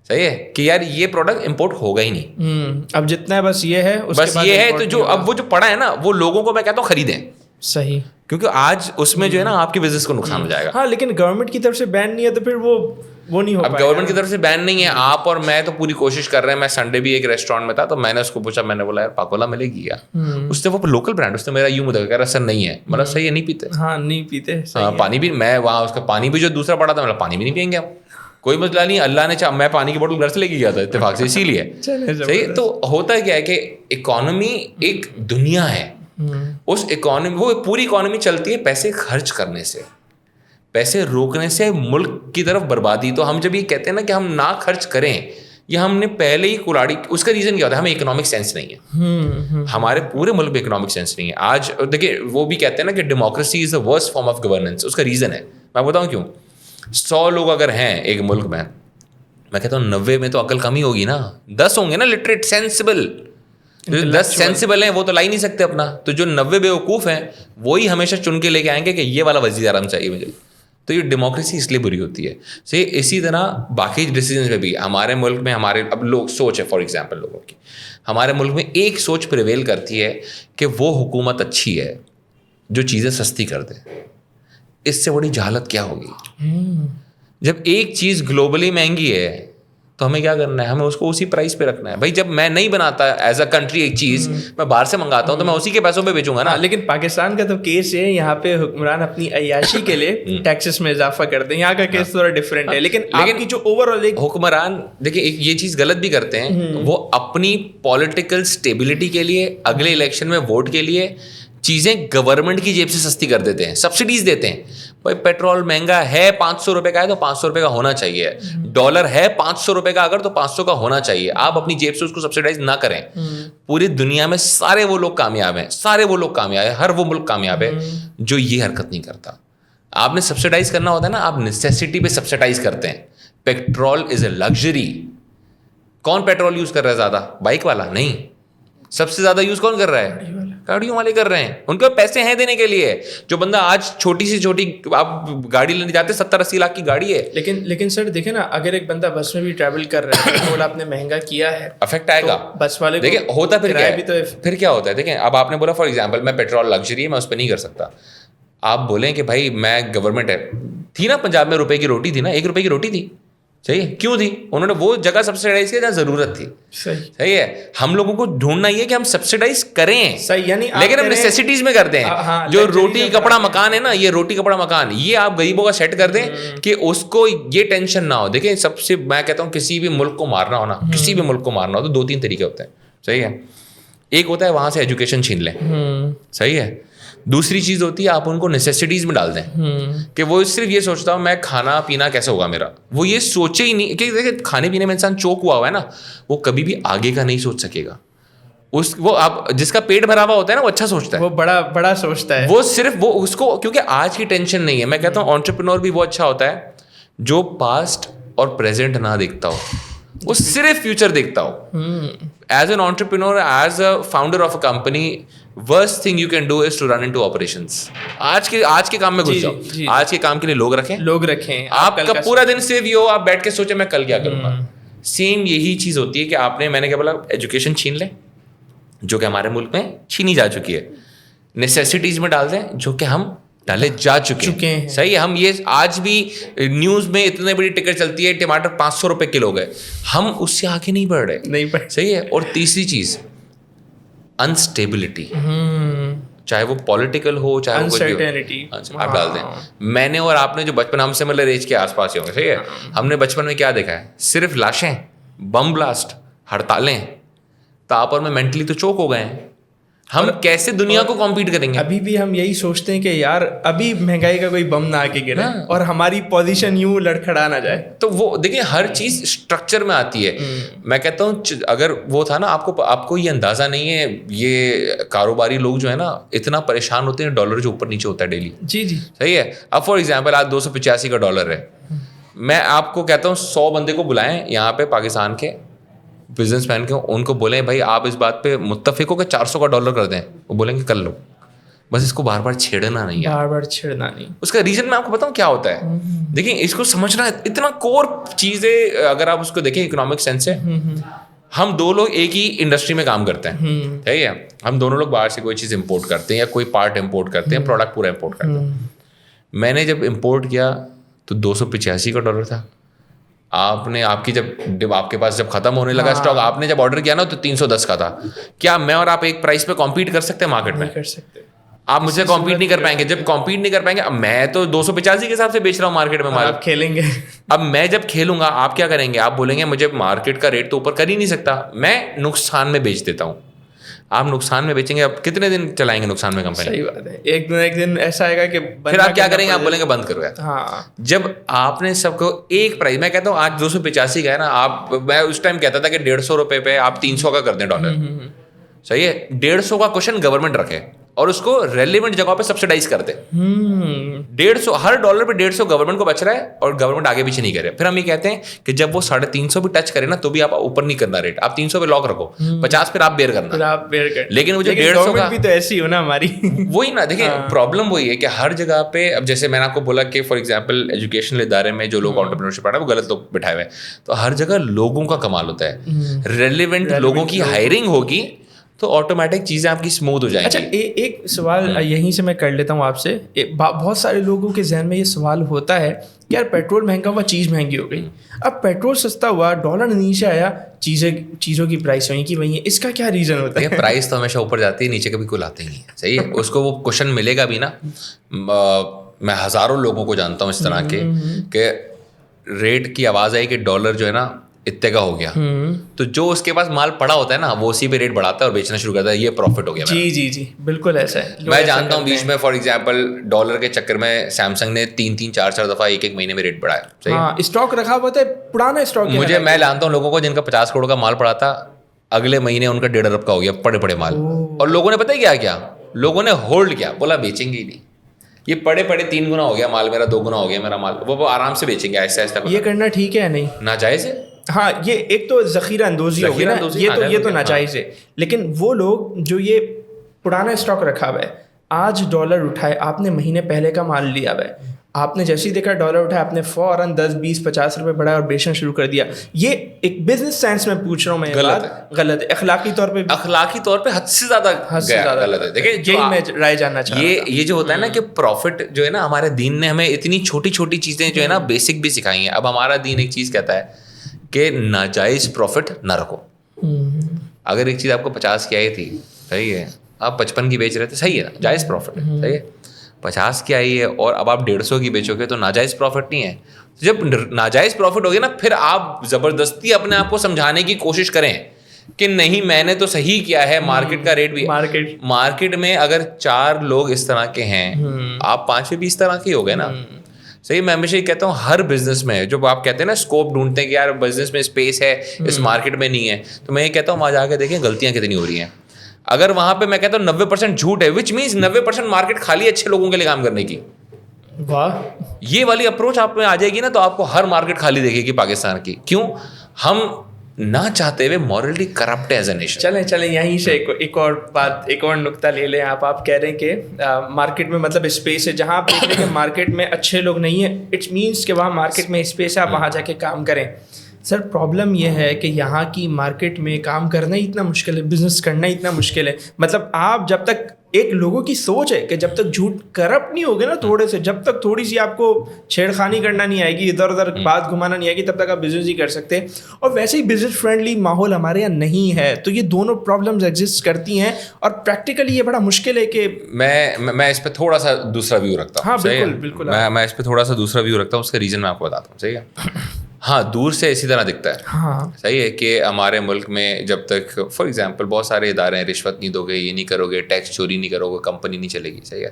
Speaker 2: صحیح ہے کہ یار یہ پروڈکٹ امپورٹ ہوگا ہی نہیں,
Speaker 1: اب جتنا ہے بس یہ ہے,
Speaker 2: بس یہ ہے. تو جو اب وہ جو پڑا ہے نا وہ لوگوں کو میں کہتا ہوں خریدیں.
Speaker 1: صحیح,
Speaker 2: کیونکہ آج اس میں جو ہے نا آپ کے بزنس کو نقصان ہو جائے گا.
Speaker 1: ہاں لیکن گورنمنٹ کی طرف سے بین نہیں ہے تو پھر وہ نہیں ہو
Speaker 2: اب گورنمنٹ کی طرف سے بین نہیں ہے, آپ اور میں تو پوری کوشش کر رہے ہیں. میں سنڈے بھی ایک ریسٹورینٹ میں تھا تو میں نے اس کو پوچھا, میں نے بولا یار پاکولا ملے گی کیا؟ اس نے وہ لوکل برانڈ, اس نے میرا یوں مدد کر سر نہیں ہے. مطلب صحیح ہے, نہیں پیتے.
Speaker 1: ہاں نہیں پیتے.
Speaker 2: پانی بھی میں وہاں اس کا پانی بھی جو دوسرا پڑا تھا, مطلب پانی بھی نہیں پئیں گے ہم, کوئی مسئلہ نہیں. اللہ نے چاہا, میں پانی کی بوتل گھر سے لے کے گیا تھا اتفاق سے, اسی لیے. صحیح. تو ہوتا کیا ہے کہ اکانومی ایک دنیا ہے, اس اکانومی وہ پوری اکانومی چلتی ہے پیسے خرچ کرنے سے, پیسے روکنے سے ملک کی طرف بربادی. تو ہم جب یہ کہتے ہیں نا کہ ہم نہ خرچ کریں, یہ ہم نے پہلے ہی کلاڑی, اس کا ریزن کیا ہوتا ہے؟ ہمیں اکنامک سینس نہیں ہے. ہمارے پورے ملک میں اکنامک سینس نہیں ہے. آج دیکھیے وہ بھی کہتے ہیں نا کہ democracy is the worst form of governance. اس کا ریزن ہے, میں بتاؤں کیوں. 100 لوگ اگر ہیں ایک ملک میں کہتا ہوں 90 میں تو عقل کمی ہوگی نا, 10 ہوں گے نا لٹریٹ سینسیبل. 10 سینسیبل ہیں وہ تو لا ہی نہیں سکتے اپنا, تو جو 90 بیوقوف ہیں وہی ہمیشہ چن کے لے کے آئیں گے کہ یہ والا وزیر اعظم چاہیے مجھے. تو یہ ڈیموکریسی اس لیے بری ہوتی ہے. صحیح. اسی طرح باقی ڈیسیجنس میں بھی ہمارے ملک میں, ہمارے اب لوگ سوچ ہے فار ایگزامپل لوگوں کی, ہمارے ملک میں ایک سوچ پریویل کرتی ہے کہ وہ حکومت اچھی ہے جو چیزیں سستی کر دے. اس سے بڑی جہالت کیا ہوگی؟ جب ایک چیز گلوبلی مہنگی ہے تو ہمیں کیا کرنا ہے؟ ہمیں اس کو اسی پرائز پہ رکھنا ہے. بھائی جب میں نہیں بناتا ایز اے کنٹری ایک چیز, میں باہر سے منگاتا ہوں تو میں اسی کے پیسوں پہ بیچوں گا نا.
Speaker 1: لیکن پاکستان کا تو کیس ہے, یہاں پہ حکمران اپنی عیاشی کے لیے ٹیکسز میں اضافہ کرتے ہیں. یہاں کا کیس تھوڑا ڈفرینٹ ہے. لیکن آپ کی جو اوور آل
Speaker 2: حکمران دیکھیں یہ چیز غلط بھی کرتے ہیں, وہ اپنی پولیٹیکل اسٹیبلٹی کے لیے اگلے الیکشن میں ووٹ کے لیے چیزیں گورنمنٹ کی جیب سے سستی کر دیتے ہیں, سبسڈیز دیتے ہیں. بھائی پیٹرول مہنگا ہے, 500 روپے کا ہے تو 500 روپے کا ہونا چاہیے. ڈالر ہے 500 روپے کا اگر تو 500 کا ہونا چاہیے. آپ اپنی جیب سے اس کو سبسڈائز نہ کریں. پوری دنیا میں سارے وہ لوگ کامیاب ہیں, سارے وہ لوگ کامیاب ہیں, ہر وہ ملک کامیاب ہے جو یہ حرکت نہیں کرتا. آپ نے سبسڈائز کرنا ہوتا ہے نا, آپ نیسیسٹی پہ سبسڈائز کرتے ہیں. Petrol is a luxury. کون پیٹرول یوز کر رہا ہے زیادہ؟ بائک والا نہیں. سب سے زیادہ یوز کون کر رہا ہے؟ گاڑیوں والے کر رہے ہیں. ان کے پیسے ہیں دینے کے لیے. جو بندہ آج چھوٹی سی چھوٹی آپ گاڑی لینے جاتے 70-80 لاکھ کی گاڑی ہے.
Speaker 1: لیکن سر دیکھیں نا, اگر ایک بندہ بس میں بھی ٹریول کر رہا ہے, پیٹرول آپ نے مہنگا کیا ہے,
Speaker 2: افیکٹ آئے گا
Speaker 1: بس والے.
Speaker 2: دیکھیں ہوتا پھر کیا ہے, پھر کیا ہوتا ہے. دیکھیں اب آپ نے بولا فار ایگزامپل میں پیٹرول لگژری ہے, میں اس پہ نہیں کر سکتا. آپ بولیں کہ بھائی میں گورنمنٹ ہے تھی نا, پنجاب میں روپے کی روٹی تھی نا, 1 روپے کی روٹی تھی, صحیح ہے, کیوں تھی؟ انہوں نے وہ جگہ سبسیڈائز کیا جہاں ضرورت تھی. صحیح ہے, ہم لوگوں کو ڈھونڈنا یہ کہ ہم سبسیڈائز کریں, لیکن ہم نیسیسٹیز میں کرتے ہیں. جو روٹی کپڑا مکان ہے نا, یہ روٹی کپڑا مکان, یہ آپ غریبوں کا سیٹ کر دیں کہ اس کو یہ ٹینشن نہ ہو. دیکھیں سب سے میں کہتا ہوں کسی بھی ملک کو مارنا ہو نا, کسی بھی ملک کو مارنا ہو تو 2-3 طریقے ہوتے ہیں. صحیح ہے, ایک ہوتا ہے وہاں سے ایجوکیشن چھین لیں. صحیح ہے. دوسری چیز ہوتی ہے آپ ان کو نیسیسٹیز میں ڈال دیں کہ وہ صرف یہ سوچتا ہوں میں کھانا پینا کیسے ہوگا میرا, وہ یہ سوچے ہی نہیں کہ دیکھیں کھانے پینے میں انسان چوک ہوا ہے نا, وہ کبھی بھی آگے کا نہیں سوچ سکے گا. وہ آپ جس کا پیٹ بھرا ہوا ہوتا ہے نا وہ اچھا سوچتا ہے,
Speaker 1: وہ بڑا سوچتا ہے.
Speaker 2: وہ صرف وہ اس کو کیونکہ آج کی ٹینشن نہیں ہے. میں کہتا ہوں انٹرپرینور بھی وہ اچھا ہوتا ہے جو پاسٹ اور پریزنٹ نہ دیکھتا ہو, وہ صرف فیوچر دیکھتا ہو. As an entrepreneur, as a founder of a company, worst thing you can do is to run into operations. آج کے کام میں گھس جاؤ. آج کے کام کے لیے لوگ رکھیں. آپ کا پورا دن صرف یہ ہو آپ بیٹھ کے سوچیں میں کل کیا کروں گا. سیم یہی چیز ہوتی ہے کہ آپ نے, میں نے کیا بولا, ایجوکیشن چھین لیں جو کہ ہمارے ملک میں چھینی جا چکی ہے. نیسیسٹیز میں ڈال دیں جو کہ ہم ڈالے جا چکے ہیں. صحیح ہے. ہم یہ آج بھی نیوز میں اتنے بڑی ٹکٹ چلتی ہے ٹماٹر 500 روپے کلو گئے, ہم اس سے آگے نہیں بڑھ رہے. صحیح ہے. اور تیسری چیز انسٹیبلٹی, چاہے وہ پولیٹیکل ہو چاہے وہ آپ ڈال دیں. میں نے اور آپ نے جو بچپن, ہم سے مطلب ایج کے آس پاس ہی ہوں گے, صحیح ہے, ہم نے بچپن میں کیا دیکھا ہے؟ صرف لاشیں, بم بلاسٹ, ہڑتالیں. تاپر میں مینٹلی تو چوک ہو گئے ہیں. ہم کیسے دنیا کو کمپیٹ کریں گے؟
Speaker 1: ابھی بھی ہم یہی سوچتے ہیں کہ یار ابھی مہنگائی کا کوئی بم نہ آ کے گرے اور ہماری پوزیشن یوں لڑکھڑا نہ جائے.
Speaker 2: تو وہ دیکھیں ہر چیز اسٹرکچر میں آتی ہے. میں کہتا ہوں اگر وہ تھا نا, آپ کو یہ اندازہ نہیں ہے, یہ کاروباری لوگ جو ہے نا اتنا پریشان ہوتے ہیں, ڈالر جو اوپر نیچے ہوتا ہے ڈیلی.
Speaker 1: جی
Speaker 2: صحیح ہے. اب فار ایگزامپل آج 285 کا ڈالر ہے. میں آپ کو کہتا ہوں 100 بندے کو بلائیں یہاں پہ پاکستان کے بزنس مین کے, ان کو بولیں بھائی آپ اس بات پہ متفق ہو کہ 400 کا ڈالر کر دیں, وہ بولیں گے کر لو, بس اس کو بار بار چھیڑنا نہیں. اس کا ریزن میں آپ کو بتاؤں کیا ہوتا ہے. دیکھیں اس کو سمجھنا اتنا کور چیز ہے. اگر آپ اس کو دیکھیں اکنامک سینس سے, ہم دو لوگ ایک ہی انڈسٹری میں کام کرتے ہیں, ٹھیک ہے, ہم دونوں لوگ باہر سے کوئی چیز امپورٹ کرتے ہیں یا کوئی پارٹ امپورٹ کرتے ہیں, پروڈکٹ پورا امپورٹ کرتے ہیں. میں نے جب امپورٹ کیا تو 285 کا ڈالر تھا. آپ نے آپ کی جب آپ کے پاس جب ختم ہونے لگا اسٹاک, آپ نے جب آرڈر کیا نا تو 310 کا تھا. کیا میں اور آپ ایک پرائس پہ کمپیٹ کر سکتے ہیں مارکیٹ میں؟
Speaker 1: کر سکتے.
Speaker 2: آپ مجھ سے کمپیٹ نہیں کر پائیں گے. جب کمپیٹ نہیں کر پائیں گے, اب میں تو 285 کے حساب سے بیچ رہا ہوں مارکیٹ میں,
Speaker 1: آپ کھیلیں گے.
Speaker 2: اب میں جب کھیلوں گا آپ کیا کریں گے؟ آپ بولیں گے مجھے مارکیٹ کا ریٹ تو اوپر کر ہی نہیں سکتا, میں نقصان میں بیچ دیتا ہوں. آپ نقصان میں بیچیں گے, اب کتنے دن چلائیں گے نقصان میں کمپنی؟
Speaker 1: صحیح بات ہے. ایک دن ایسا آئے گا کہ
Speaker 2: پھر آپ کیا کریں گے؟ آپ بولیں گے بند کرو یار.
Speaker 1: ہاں,
Speaker 2: جب آپ نے سب کو ایک پرائز, میں کہتا ہوں آج 285 کا ہے نا, آپ, میں اس ٹائم کہتا تھا کہ 150 روپے پہ آپ 300 کا کر دیں ڈالر. صحیح ہے. 150 کا کوشچن گورنمنٹ رکھے اور اس کو ریلیونٹ جگہ پہ سبسڈائز کر دے. 150 ہر ڈالر پہ 150 گورنمنٹ کو بچ رہا ہے اور گورنمنٹ آگے پیچھے نہیں کرے. پھر ہم یہ کہتے ہیں کہ جب وہ 350 بھی ٹچ کرے نا تو بھی آپ اوپر نہیں کرنا ریٹ, آپ 300 پہ لاک رکھو, 50 پھر آپ بیئر کرنا. لیکن وہ جو 150
Speaker 1: بھی تو ایسی ہو نا ہماری,
Speaker 2: وہی نا. دیکھیں پرابلم وہی ہے کہ ہر جگہ پہ, اب جیسے میں نے آپ کو بولا کہ فار ایگزامپل ایجوکیشنل ادارے میں جو لوگ انٹرپرینورشپ پڑھا ہے وہ غلط لوگ بٹھائے ہوئے ہیں, تو ہر جگہ لوگوں کا کمال ہوتا ہے. ریلیونٹ لوگوں کی ہائرنگ ہوگی تو آٹومیٹک چیزیں آپ کی اسموتھ ہو جائیں گی.
Speaker 1: اچھا ایک سوال یہیں سے میں کر لیتا ہوں آپ سے. بہت سارے لوگوں کے ذہن میں یہ سوال ہوتا ہے کہ یار پیٹرول مہنگا ہوا, چیز مہنگی ہو گئی. اب پیٹرول سستا ہوا, ڈالر نیچے آیا, چیزوں کی پرائس وہیں کی وہیں ہے, اس کا کیا ریزن ہوتا ہے؟
Speaker 2: پرائس تو ہمیشہ اوپر جاتی ہے, نیچے کبھی کوئی لاتے ہی نہیں ہے. صحیح ہے. اس کو وہ کوشچن ملے گا بھی نا. میں ہزاروں لوگوں کو جانتا ہوں اس طرح کے کہ ریٹ کی آواز آئی کہ ڈالر جو ہے نا اتنے کا ہو گیا, تو جو اس کے پاس مال پڑا ہوتا ہے نا وہ اسی پہ ریٹ بڑھاتا ہے اور بیچنا شروع کرتا ہے. یہ پروفٹ ہو گیا.
Speaker 1: جی بالکل ایسا ہے.
Speaker 2: میں جانتا ہوں بیچ میں فار ایگزامپل ڈالر کے چکر میں سیمسنگ نے 3-4 دفعہ ایک مہینے میں ریٹ بڑھایا.
Speaker 1: ہاں, اسٹاک رکھا ہوا تھا, پرانا اسٹاک.
Speaker 2: میں جانتا ہوں لوگوں کو جن کا 50 کروڑ کا مال پڑا تھا, اگلے مہینے ان کا 1.5 ارب کا ہو گیا, پڑے مال. اور لوگوں نے پتہ ہے کیا, لوگوں نے ہولڈ کیا, بولا بیچیں گے ہی نہیں. یہ پڑے 3 گنا ہو گیا مال میرا, 2 گنا ہو گیا میرا مال, وہ آرام سے بیچیں گے ایسا ایسا.
Speaker 1: یہ کرنا ٹھیک ہے نہیں,
Speaker 2: ناجائز ہے.
Speaker 1: ہاں, یہ ایک تو ذخیرہ اندوزی ہوگی نا, یہ تو ناجائز ہے. لیکن وہ لوگ جو یہ پرانا اسٹاک رکھا ہوا ہے, آج ڈالر اٹھائے, آپ نے مہینے پہلے کا مال لیا ہوا ہے, آپ نے جیسے ہی دیکھا ڈالر اٹھا, آپ نے فوراً 10 20 50 روپے بڑھایا اور بیچنا شروع کر دیا. یہ ایک بزنس سینس میں پوچھ رہا ہوں میں, غلط ہے اخلاقی طور پہ,
Speaker 2: اخلاقی طور پہ حد سے زیادہ غلط ہے. دیکھیں
Speaker 1: یہی میں رائے جاننا چاہ رہا تھا.
Speaker 2: یہ جو ہوتا ہے نا کہ پروفٹ جو ہے نا, ہمارے دین نے ہمیں اتنی چھوٹی چھوٹی چیزیں جو ہے نا بیسک بھی سکھائی ہیں. اب ہمارا دین ایک چیز کہتا ہے کہ ناجائز پروفٹ نہ رکھو. اگر ایک چیز آپ کو 50 کی آئی تھی, صحیح ہے, آپ 55 کی بیچ رہے تھے, صحیح ہے نا, جائز پروفٹ ہے, صحیح ہے. 50 کی آئی ہے اور اب آپ 150 کی بیچو گے تو ناجائز پروفٹ نہیں ہے. جب ناجائز پروفٹ ہوگی نا, پھر آپ زبردستی اپنے آپ کو سمجھانے کی کوشش کریں کہ نہیں میں نے تو صحیح کیا ہے, مارکیٹ کا ریٹ بھی, مارکیٹ میں اگر 4 لوگ اس طرح کے ہیں, آپ 5 بھی اس طرح کے ہو گئے نا. صحیح, میں ہمیشہ یہ کہتا ہوں ہر بزنس میں جو آپ کہتے ہیں نا اسکوپ ڈھونڈتے ہیں کہ یار بزنس میں اسپیس ہے, اس مارکیٹ میں نہیں ہے, تو میں یہ کہتا ہوں وہاں جا کے دیکھیں غلطیاں کتنی ہو رہی ہیں. اگر وہاں پہ میں کہتا ہوں 90% جھوٹ ہے, وچ مینس 90% مارکیٹ خالی اچھے لوگوں کے لیے کام کرنے کی.
Speaker 1: واہ,
Speaker 2: یہ والی اپروچ آپ میں آ جائے گی نا, تو آپ کو ہر مارکیٹ خالی دیکھے گی پاکستان کی. کیوں؟ ہم نہ چاہتے ہوئے morally corrupt as a nation.
Speaker 1: چلیں یہیں سے ایک اور بات, ایک اور نقطہ لے لیں. آپ کہہ رہے ہیں کہ مارکیٹ میں مطلب اسپیس ہے, جہاں آپ دیکھ رہے ہیں کہ مارکیٹ میں اچھے لوگ نہیں ہیں, اٹس مینس کہ وہاں مارکیٹ میں اسپیس ہے, آپ وہاں جا کے کام کریں. سر پرابلم یہ ہے کہ یہاں کی مارکیٹ میں کام کرنا ہی اتنا مشکل ہے, بزنس کرنا ہی اتنا مشکل ہے. مطلب آپ جب تک, ایک لوگوں کی سوچ ہے کہ جب تک جھوٹ کرپٹ نہیں ہوگے نا تھوڑے سے, جب تک تھوڑی سی آپ کو چھیڑخانی کرنا نہیں آئے گی, ادھر ادھر بات گھمانا نہیں آئے گی, تب تک آپ بزنس ہی کر سکتے ہیں. اور ویسے ہی بزنس فرینڈلی ماحول ہمارے یہاں نہیں ہے, تو یہ دونوں پرابلمز ایگزسٹ کرتی ہیں, اور پریکٹیکلی یہ بڑا مشکل ہے کہ
Speaker 2: میں اس پہ تھوڑا سا دوسرا ویو رکھتا ہوں.
Speaker 1: ہاں بالکل,
Speaker 2: میں اس پہ تھوڑا سا دوسرا ویو رکھتا ہوں, اس کا ریزن میں آپ کو بتاتا ہوں. صحیح ہے, ہاں دور سے اسی طرح دکھتا ہے.
Speaker 1: ہاں
Speaker 2: صحیح ہے کہ ہمارے ملک میں جب تک فار ایگزامپل بہت سارے ادارے ہیں, رشوت نہیں دو گے, یہ نہیں کرو گے, ٹیکس چوری نہیں کرو گے, کمپنی نہیں چلے گی. صحیح ہے,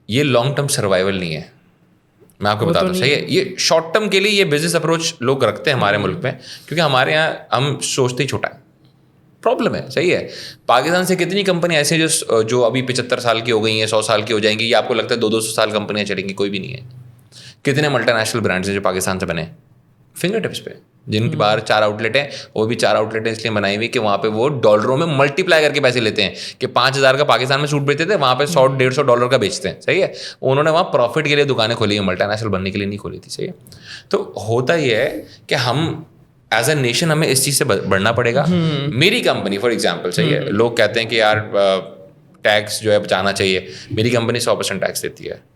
Speaker 2: یہ لانگ ٹرم سروائیول نہیں ہے, میں آپ کو بتاتا ہوں. صحیح ہے, یہ شارٹ ٹرم کے لیے یہ بزنس اپروچ لوگ رکھتے ہیں ہمارے ملک میں, کیونکہ ہمارے یہاں ہم سوچتے ہی چھوٹا ہے. پرابلم ہے. صحیح ہے, پاکستان سے کتنی کمپنیاں ایسے ہیں جو ابھی 75 سال کی ہو گئی ہیں, 100 سال کی ہو جائیں گی, یا آپ کو لگتا ہے 200 سال کمپنیاں چلیں گی؟ کوئی بھی نہیں ہے. کتنے ملٹی نیشنل برانڈس ہیں جو پاکستان سے بنے فنگر ٹپس پہ, جن کے باہر 4 آؤٹ لیٹ ہیں, وہ بھی 4 آؤٹ لیٹ اس لیے بنائی ہوئی کہ وہاں پہ وہ ڈالروں میں ملٹی پلائی کر کے پیسے لیتے ہیں, کہ 5000 کا پاکستان میں سوٹ بیچتے تھے, وہاں پہ 100-150 ڈالر کا بیچتے ہیں. صحیح ہے, انہوں نے وہاں پروفٹ کے لیے دکانیں کھولی ہیں, ملٹی نیشنل بننے کے لیے نہیں کھولی تھی. صحیح ہے, تو ہوتا یہ ہے کہ ہم ایز اے نیشن ہمیں اس چیز سے بڑھنا پڑے گا. میری کمپنی فار ایگزامپل, صحیح ہے, لوگ کہتے ہیں کہ یار ٹیکس جو ہے بچانا چاہیے, میری کمپنی 100% ٹیکس دیتی ہے,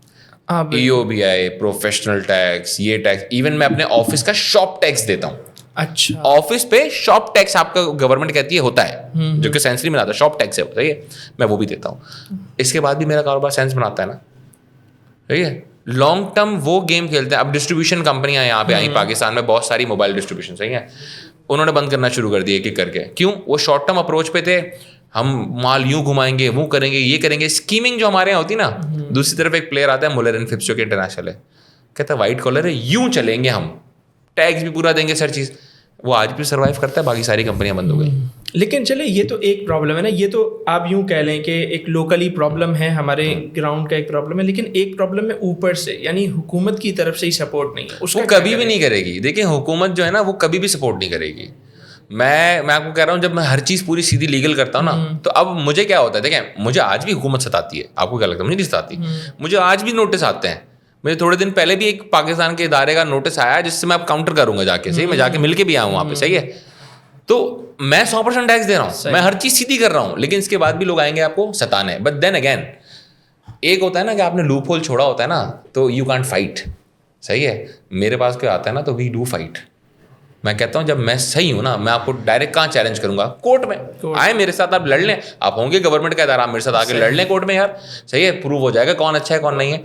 Speaker 2: ای او بی آئی, پروفیشنل ٹیکس, یہ ٹیکس, ایون میں اپنے آفس کا شاپ ٹیکس دیتا ہوں.
Speaker 1: اچھا,
Speaker 2: آفس پہ شاپ ٹیکس آپ کا گورنمنٹ کہتی ہے ہوتا ہے, جو کہ سینس نہیں بناتا, شاپ ٹیکس ہے, صحیح ہے, میں وہ بھی دیتا ہوں. اس کے بعد بھی میرا کاروبار سینس بناتا ہے نا. صحیح ہے, لانگ ٹرم وہ گیم کھیلتے ہیں. اب ڈسٹریبیوشن کمپنیاں یہاں پہ آئیں پاکستان میں, بہت ساری موبائل ڈسٹریبیوشن. صحیح ہے, انہوں نے بند کرنا شروع کر دیا ایک کر کے. کیوں؟ وہ شارٹ ٹرم اپروچ پہ تھے, ہم مال یوں گھمائیں گے, وہ کریں گے, یہ کریں گے, اسکیمنگ جو ہمارے یہاں ہوتی نا. دوسری طرف ایک پلیئر آتا ہے مولر اینڈ فپس جو کہ انٹرنیشنل ہے, کہتا ہے وائٹ کالر ہے, یوں چلیں گے ہم, ٹیکس بھی پورا دیں گے, سر چیز. وہ آج بھی سروائیو کرتا ہے, باقی ساری کمپنیاں بند ہو گئی.
Speaker 1: لیکن چلے یہ تو ایک پرابلم ہے نا, یہ تو آپ یوں کہہ لیں کہ ایک لوکلی پرابلم ہے, ہمارے گراؤنڈ کا ایک پرابلم ہے. لیکن ایک پرابلم ہے اوپر سے, یعنی حکومت کی طرف سے ہی سپورٹ نہیں ہے, اس
Speaker 2: وہ کبھی بھی نہیں کرے گی. دیکھیں حکومت جو ہے نا وہ کبھی بھی سپورٹ نہیں کرے گی. میں آپ کو کہہ رہا ہوں, جب میں ہر چیز پوری سیدھی لیگل کرتا ہوں نا, تو اب مجھے کیا ہوتا ہے, دیکھیں مجھے آج بھی حکومت ستاتی ہے. آپ کو کیا لگتا ہے مجھے نہیں ستاتی؟ مجھے آج بھی نوٹس آتے ہیں. مجھے تھوڑے دن پہلے بھی ایک پاکستان کے ادارے کا نوٹس آیا جس سے میں اب کاؤنٹر کروں گا جا کے. صحیح, میں جا کے مل کے بھی آؤں وہاں پہ. صحیح ہے, تو میں 100% ٹیکس دے رہا ہوں, میں ہر چیز سیدھی کر رہا ہوں, لیکن اس کے بعد بھی لوگ آئیں گے آپ کو ستانے. بٹ دین اگین ایک ہوتا ہے نا کہ آپ نے لوپ ہول چھوڑا ہوتا ہے نا, تو یو کانٹ فائٹ. صحیح ہے, میرے پاس کوئی آتا ہے نا تو وی ڈو فائٹ. میں کہتا ہوں جب میں صحیح ہوں نا, میں آپ کو ڈائریکٹ کہاں چیلنج کروں گا؟ کورٹ میں. آئے میرے ساتھ, آپ لڑ لیں, آپ ہوں گے گورنمنٹ کا ادارہ, آپ میرے ساتھ آ کے لڑ لیں کورٹ میں یار. صحیح ہے, پروو ہو جائے گا کون اچھا ہے کون نہیں ہے.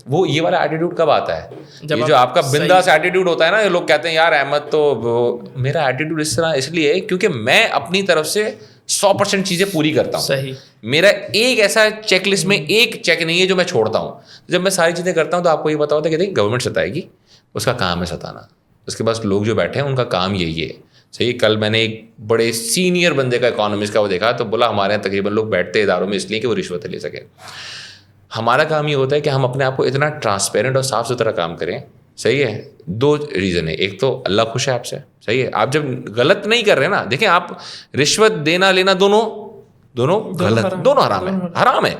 Speaker 2: وہ یہ والا ایٹیٹیوڈ کب آتا ہے؟ یہ جو آپ کا بنداس ایٹیٹیوڈ ہوتا ہے نا, لوگ کہتے ہیں یار احمد تو, میرا ایٹیٹیوڈ اس طرح اس لیے کیونکہ میں اپنی طرف سے 100% چیزیں پوری کرتا ہوں.
Speaker 1: صحیح,
Speaker 2: میرا ایک ایسا چیک لسٹ میں ایک چیک نہیں ہے جو میں چھوڑتا ہوں. جب میں ساری چیزیں کرتا ہوں تو آپ کو یہ پتا ہوتا ہے کہ دیکھ گورنمنٹ ستائے گی, اس کا کام ہے ستانا, اس کے پاس لوگ جو بیٹھے ہیں ان کا کام یہی ہے. صحیح, کل میں نے ایک بڑے سینئر بندے کا اکانومسٹ کا وہ دیکھا, تو بولا ہمارے یہاں تقریباً لوگ بیٹھتے ہیں اداروں میں اس لیے کہ وہ رشوت لے سکیں. ہمارا کام یہ ہوتا ہے کہ ہم اپنے آپ کو اتنا ٹرانسپیرنٹ اور صاف ستھرا کام کریں. صحیح ہے, 2 ریزن ہے, ایک تو اللہ خوش ہے آپ سے. صحیح ہے, آپ جب غلط نہیں کر رہے نا, دیکھیں آپ رشوت دینا لینا دونوں دونوں غلط, دونوں حرام ہے.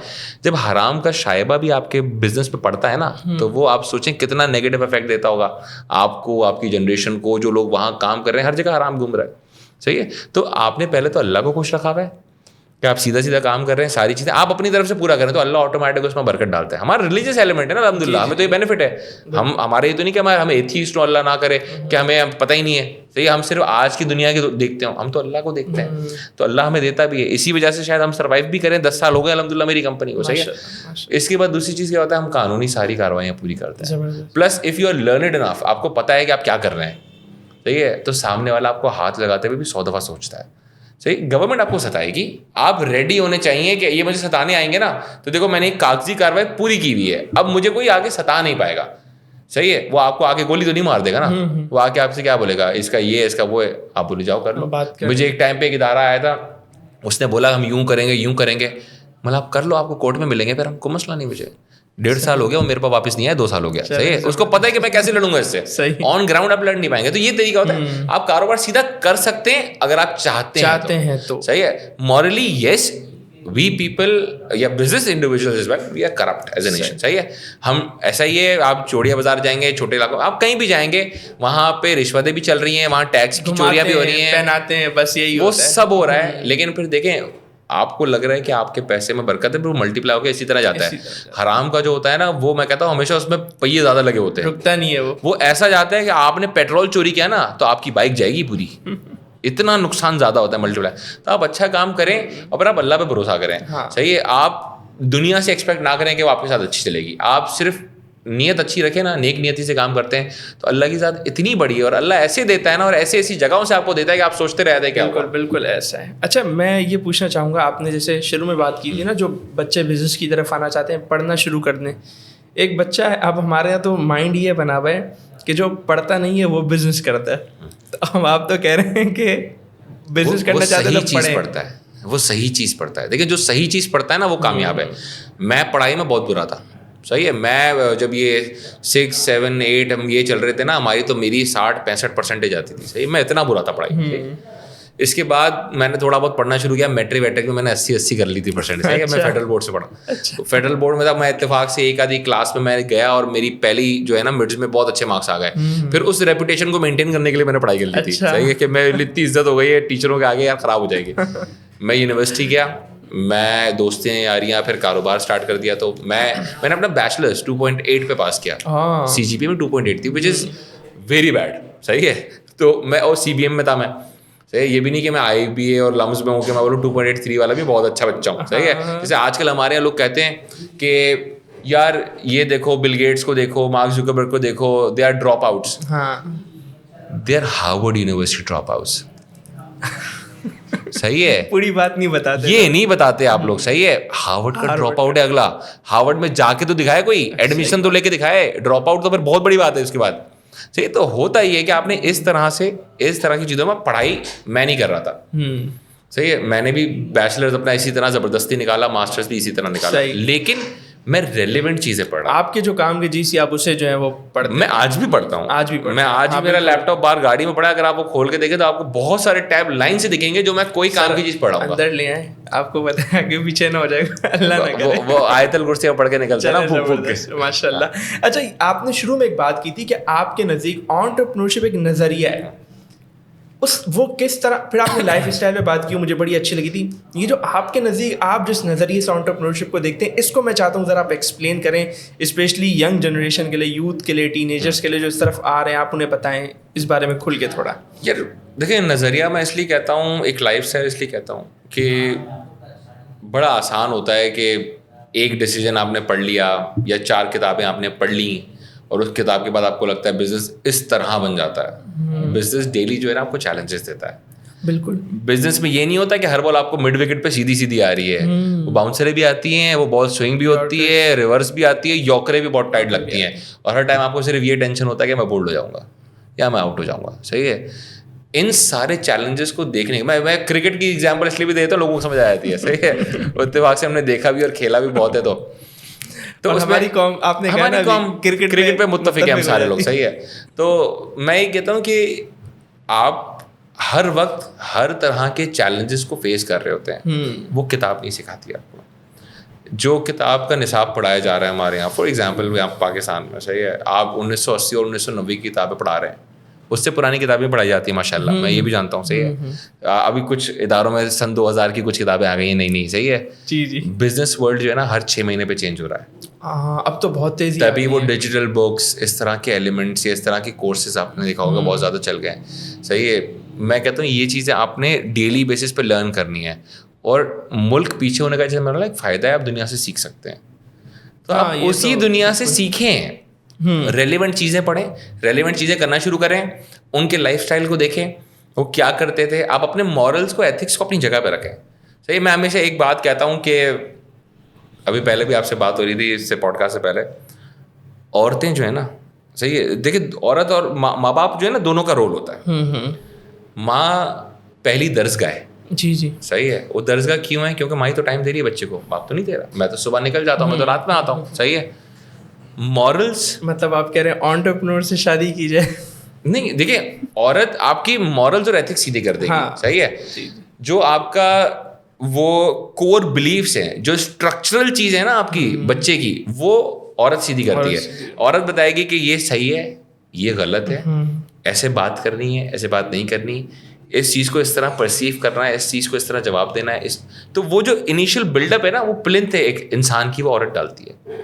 Speaker 2: جب حرام کا شائبہ بھی آپ کے بزنس پہ پڑتا ہے نا, تو وہ آپ سوچیں کتنا نیگیٹو افیکٹ دیتا ہوگا آپ کو, آپ کی جنریشن کو, جو لوگ وہاں کام کر رہے ہیں, ہر جگہ حرام گھوم رہا ہے. صحیح ہے. تو آپ نے پہلے تو اللہ کو خوش رکھا ہوا ہے کہ آپ سیدھا سیدھا کام کر رہے ہیں, ساری چیزیں آپ اپنی طرف سے پورا کریں تو اللہ آٹومیٹک اس میں برکت ڈالتا ہے. ہمارا ریلیجیس ایلیمنٹ ہے نا, الحمدللہ, ہمیں تو یہ بینیفٹ ہے. ہمارے یہ تو نہیں کہ ہمیں ایتھیسٹ ہوں, اللہ نہ کرے کہ ہمیں پتہ ہی نہیں ہے. صحیح, ہم صرف آج کی دنیا کے دیکھتے ہوں, ہم تو اللہ کو دیکھتے ہیں, تو اللہ ہمیں دیتا بھی ہے. اسی وجہ سے شاید ہم سروائیو بھی کریں. 10 سال ہو گئے الحمدللہ میری کمپنی کو. صحیح ہے. اس کے بعد دوسری چیز کیا ہوتا ہے, ہم قانونی ساری کارروائیاں پوری کرتے ہیں. Plus if you are learned enough, آپ کو پتہ ہے کہ آپ کیا کر رہے ہیں. صحیح ہے. تو سامنے والا آپ کو ہاتھ لگاتے ہوئے بھی 100 دفعہ سوچتا ہے. صحیح, گورنمنٹ آپ کو ستائے گی, آپ ریڈی ہونے چاہیے کہ یہ مجھے ستانے آئیں گے نا, تو دیکھو میں نے ایک کاغذی کارروائی پوری کی ہوئی ہے, اب مجھے کوئی آگے ستا نہیں پائے گا. صحیح ہے. وہ آپ کو آگے گولی تو نہیں مار دے گا نا, وہ آ کے آپ سے کیا بولے گا, اس کا یہ, اس کا وہ ہے, آپ بولے جاؤ کر لو. مجھے ایک ٹائم پہ ایک ادارہ آیا تھا, اس نے بولا ہم یوں کریں گے, مطلب آپ کر لو, آپ کو کورٹ میں ملیں گے, پھر ہم کو مسئلہ نہیں. مجھے 1.5 سال ہو گیا, وہ میرے پاس واپس نہیں آیا, 2 سال ہو گیا. صحیح ہے. اس کو پتہ ہے کہ میں کیسے لڑوں گا اس سے. آن گراؤنڈ آپ لڑ نہیں پائیں گے. تو یہ طریقہ ہوتا ہے, آپ کاروبار سیدھا کر سکتے ہیں اگر آپ چاہتے ہیں تو. صحیح ہے. مورلی یس, وی پیپل یا business individuals as well we are corrupt as a nation. صحیح ہے. ہم ایسا ہی ہے, آپ چوڑیا بازار جائیں گے, چھوٹے علاقوں, آپ کہیں بھی جائیں گے, وہاں پہ رشوتیں بھی چل رہی ہیں, وہاں ٹیکس کی چوریاں بھی ہو رہی ہیں,
Speaker 1: پہناتے ہیں, بس یہی
Speaker 2: وہ سب ہو رہا ہے. لیکن پھر دیکھیں, آپ کو لگ رہا ہے کہ آپ کے پیسے میں برکت ہے, پھر وہ ملٹی پلائی ہو کے اسی طرح جاتا ہے. حرام کا جو ہوتا ہے نا, وہ میں کہتا ہوں ہمیشہ اس میں پہیے زیادہ لگے ہوتے ہیں,
Speaker 1: رکتا نہیں ہے. وہ
Speaker 2: ایسا جاتا ہے کہ آپ نے پیٹرول چوری کیا نا, تو آپ کی بائک جائے گی پوری. اتنا نقصان زیادہ ہوتا ہے ملٹی پلائی. تو آپ اچھا کام کریں اور پھر آپ اللہ پہ بھروسہ کریں. صحیح ہے. آپ دنیا سے ایکسپیکٹ نہ کریں کہ وہ آپ کے ساتھ اچھی چلے گی. آپ صرف نیت اچھی رکھیں نا, نیک نیتی سے کام کرتے ہیں, تو اللہ کی ذات اتنی بڑی ہے, اور اللہ ایسے دیتا ہے نا, اور ایسی جگہوں سے آپ کو دیتا ہے کہ آپ سوچتے رہتے ہیں.
Speaker 1: بالکل بالکل ایسا ہے. اچھا, میں یہ پوچھنا چاہوں گا, آپ نے جیسے شروع میں بات کی تھی نا, جو بچے بزنس کی طرف آنا چاہتے ہیں, پڑھنا شروع کر دیں. ایک بچہ ہے, اب ہمارے یہاں تو مائنڈ یہ بنا ہوا ہے کہ جو پڑھتا نہیں ہے وہ بزنس کرتا ہے. تو آپ تو کہہ رہے ہیں کہ بزنس کرنا چاہتے ہیں تو پڑھیں.
Speaker 2: پڑھتا ہے, وہ صحیح چیز پڑھتا ہے. دیکھیں, جو صحیح چیز پڑھتا ہے نا, وہ کامیاب ہے. میں پڑھائی میں بہت برا تھا. صحیح ہے. میں جب یہ 6, 7, 8 ہم یہ چل رہے تھے نا, ہماری تو میری 60-65% آتی تھی. صحیح, میں اتنا برا تھا پڑھائی. اس کے بعد میں نے تھوڑا بہت پڑھنا شروع کیا. میٹرک ویٹرک میں نے 80 کر لی تھی پرسینٹ. صحیح ہے. میں فیڈرل بورڈ سے پڑھا. فیڈرل بورڈ میں تھا, میں اتفاق سے ایک آدھی کلاس میں گیا, اور میری پہلی جو ہے نا مڈز میں بہت اچھے مارکس آ گئے. پھر اس ریپوٹیشن کو مینٹین کرنے کے لیے میں نے پڑھائی کر لی تھی. صحیح ہے, کہ میں اتنی عزت ہو گئی ہے ٹیچروں کے آگے, یار خراب ہو جائے گی. میں یونیورسٹی گیا, میں دوستیں یاریاں, پھر کاروبار اسٹارٹ کر دیا. تو میں نے اپنا بیچلرس 2.8 پہ پاس کیا. سی جی پی میں 2.8 تھی, وچ از ویری بیڈ. صحیح ہے. تو میں, اور سی بی ایم میں تھا میں. صحیح, یہ بھی نہیں کہ میں آئی بی اے اور لمز میں ہوں کہ میں بولوں 2.83 والا بھی بہت اچھا بچہ ہوں. صحیح ہے. جیسے آج کل ہمارے یہاں لوگ کہتے ہیں کہ یار یہ دیکھو, بل گیٹس کو دیکھو, مارک زکربرگ کو دیکھو, they are dropouts. They are Harvard University dropouts. صحیح ہے.
Speaker 1: پوری بات نہیں بتاتے,
Speaker 2: یہ نہیں بتاتے آپ لوگ. صحیح ہے. ہارورڈ کا ڈراپ آؤٹ ہے اگلا. ہارورڈ میں جا کے تو دکھائے, کوئی ایڈمیشن تو لے کے دکھائے. ڈراپ آؤٹ تو پھر بہت بڑی بات ہے اس کے بعد. صحیح. تو ہوتا ہی ہے کہ آپ نے اس طرح کی چیزوں میں پڑھائی میں نہیں کر رہا تھا. صحیح ہے. میں نے بھی بیچلرز اپنا اسی طرح زبردستی نکالا, ماسٹرز بھی اسی طرح نکالا, لیکن میں ریلیونٹ چیزیں پڑھ رہا ہوں.
Speaker 1: آپ کے جو کام کے جی سی آپ اسے جو ہے وہ پڑھتے ہیں.
Speaker 2: میں آج بھی پڑھتا ہوں. میں آج بھی میرا لیپ ٹاپ باہر گاڑی میں پڑا ہے, اگر آپ کو کھول کے دیکھیں تو آپ کو بہت سارے ٹیب لائن سے دکھیں گے جو میں کوئی کام کی چیز پڑھا ہوں.
Speaker 1: اندر لے آئیں, آپ کو پتہ ہے کہ پیچھے نہ ہو جائے گا, اللہ نہ کرے.
Speaker 2: وہ آیت الکرسی پڑھ کے نکلتا ہے نا پھوک پھوک کے.
Speaker 1: ماشاء اللہ. اچھا, آپ نے شروع میں ایک بات کی تھی کہ آپ کے نزدیک انٹرپرینیورشپ ایک نظریہ ہے. وہ کس طرح, پھر آپ نے لائف اسٹائل پہ بات کی, مجھے بڑی اچھی لگی تھی. یہ جو آپ کے نزدیک آپ جس نظریے سے انٹرپرینورشپ کو دیکھتے ہیں, اس کو میں چاہتا ہوں ذرا آپ ایکسپلین کریں, اسپیشلی ینگ جنریشن کے لیے, یوتھ کے لیے, ٹین ایجرس کے لیے جو اس طرف آ رہے ہیں, آپ انہیں بتائیں اس بارے میں کھل کے تھوڑا.
Speaker 2: یار دیکھیں, نظریہ میں اس لیے کہتا ہوں, ایک لائف اسٹائل اس لیے کہتا ہوں کہ بڑا آسان ہوتا ہے کہ ایک ڈیسیجن آپ نے پڑھ لیا یا 4 کتابیں آپ نے پڑھ لیں, اور اس کتاب کے بعد آپ کو لگتا ہے بزنس اس طرح بن جاتا ہے. بزنس ڈیلی جو ہے نا آپ کو چیلنجز دیتا ہے.
Speaker 1: بالکل.
Speaker 2: بزنس میں یہ نہیں ہوتا کہ ہر بال آپ کو مڈ وکٹ پہ سیدھی آ رہی ہے. وہ باؤنسریں بھی آتی ہیں, وہ بال سوئنگ بھی ہوتی ہے, ریورس بھی آتی ہے, یوکریں بھی بہت ٹائٹ لگتی ہیں, اور ہر ٹائم آپ کو صرف یہ ٹینشن ہوتا ہے کہ میں بولڈ ہو جاؤں گا یا میں آؤٹ ہو جاؤں گا. صحیح ہے. ان سارے چیلنجز کو دیکھنے کے میں کرکٹ کی ایگزامپل اس لیے بھی دیتا ہوں, لوگوں کو سمجھ آ جاتی ہے. صحیح ہے. اتفاق سے ہم نے دیکھا بھی اور کھیلا بھی بہت ہے. تو
Speaker 1: ہماری قوم, آپ نے
Speaker 2: ہماری قوم کرکٹ پہ متفق ہے ہم سارے لوگ. صحیح ہے. تو میں یہ کہتا ہوں کہ آپ ہر وقت ہر طرح کے چیلنجز کو فیس کر رہے ہوتے ہیں. وہ کتاب نہیں سکھاتی آپ کو. جو کتاب کا نصاب پڑھایا جا رہا ہے ہمارے یہاں، فار ایگزامپل یہاں پاکستان میں، صحیح ہے، آپ 1980 اور 1990 کی کتابیں پڑھا رہے ہیں، اس سے پرانی کتابیں پڑھائی جاتی ہیں ماشاء اللہ. میں یہ بھی جانتا ہوں، صحیح ہے. ابھی کچھ اداروں میں سن 2000 کی کچھ کتابیں آ گئی ہیں، نہیں صحیح ہے.
Speaker 1: جی.
Speaker 2: بزنس ورلڈ جو ہے نا ہر 6 مہینے پہ چینج ہو رہا ہے.
Speaker 1: اب تو بہت تیزی،
Speaker 2: تبھی وہ ڈیجیٹل بکس، اس طرح کے ایلیمنٹس یا اس طرح کے کورسز آپ نے دیکھا ہوگا بہت زیادہ چل گئے ہیں. صحیح ہے. میں کہتا ہوں یہ چیزیں آپ نے ڈیلی بیسس پہ لرن کرنی ہے. اور ملک پیچھے ہونے کا جیسے میرا ایک فائدہ ہے، آپ دنیا سے سیکھ سکتے ہیں. تو آپ اسی دنیا سے سیکھیں، ریلیونٹ چیزیں پڑھیں، ریلیونٹ چیزیں کرنا شروع کریں، ان کے لائف اسٹائل کو دیکھیں وہ کیا کرتے تھے. آپ اپنے مورلس کو، ایتھکس کو اپنی جگہ پہ رکھیں. صحیح. میں ہمیشہ ایک بات کہتا ہوں کہ ابھی پہلے بھی آپ سے بات ہو رہی تھی اس سے پوڈکاسٹ سے پہلے، عورتیں جو ہے نا، صحیح ہے، دیکھیں عورت اور ماں باپ جو ہے نا دونوں کا رول ہوتا ہے. ماں پہلی درسگاہ ہے.
Speaker 1: جی.
Speaker 2: صحیح ہے. وہ درسگاہ کیوں ہے؟ کیونکہ ماں تو ٹائم دے رہی ہے بچے کو، باپ تو نہیں دے رہا. میں تو صبح نکل جاتا ہوں، میں تو رات میں آتا ہوں. صحیح ہے. مورلس
Speaker 1: مطلب آپ کہہ رہے ہیں انٹرپرینور سے شادی کی جائے؟
Speaker 2: نہیں، دیکھیں عورت آپ کی مورلز اور ایتھکس سیدھے کر دے گی. صحیح ہے. جو آپ کا وہ کور بلیفس ہیں، جو اسٹرکچرل چیز ہے نا آپ کی بچے کی، وہ عورت سیدھی کرتی ہے. عورت بتائے گی کہ یہ صحیح ہے، یہ غلط ہے، ایسے بات کرنی ہے، ایسے بات نہیں کرنی، اس چیز کو اس طرح پرسیو کرنا ہے، اس چیز کو اس طرح جواب دینا ہے. تو وہ جو انیشیل بلڈ اپ ہے نا، وہ پلنتھ ہے ایک انسان کی، وہ عورت ڈالتی ہے.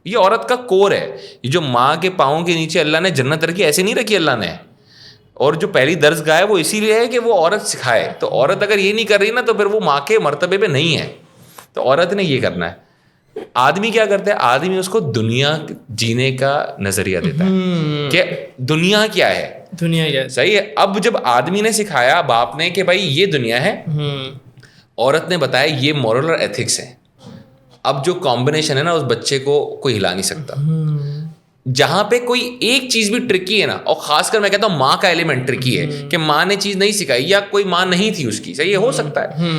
Speaker 2: یہ عورت کا کور ہے. یہ جو ماں کے پاؤں کے نیچے اللہ نے جنت رکھی، ایسے نہیں رکھی اللہ نے. اور جو پہلی درسگاہ ہے وہ اسی لیے ہے کہ وہ عورت سکھائے. تو عورت اگر یہ نہیں کر رہی نا تو پھر وہ ماں کے مرتبے پہ نہیں ہے. تو عورت نے یہ کرنا ہے. آدمی کیا کرتا ہے؟ آدمی اس کو دنیا جینے کا نظریہ دیتا ہے کہ دنیا کیا ہے،
Speaker 1: دنیا کیا ہے.
Speaker 2: صحیح ہے. اب جب آدمی نے سکھایا باپ نے کہ بھائی یہ دنیا ہے، عورت نے بتایا یہ مورل اور ایتھکس ہے. اب جو کمبینیشن ہے نا، اس بچے کو کوئی ہلا نہیں سکتا. جہاں پہ کوئی ایک چیز بھی ٹرکی ہے نا، اور خاص کر میں کہتا ہوں ماں کا ایلیمنٹ ٹرکی ہے کہ ماں نے چیز نہیں سکھائی یا کوئی ماں نہیں تھی اس کی. صحیح ہے، ہو سکتا ہے.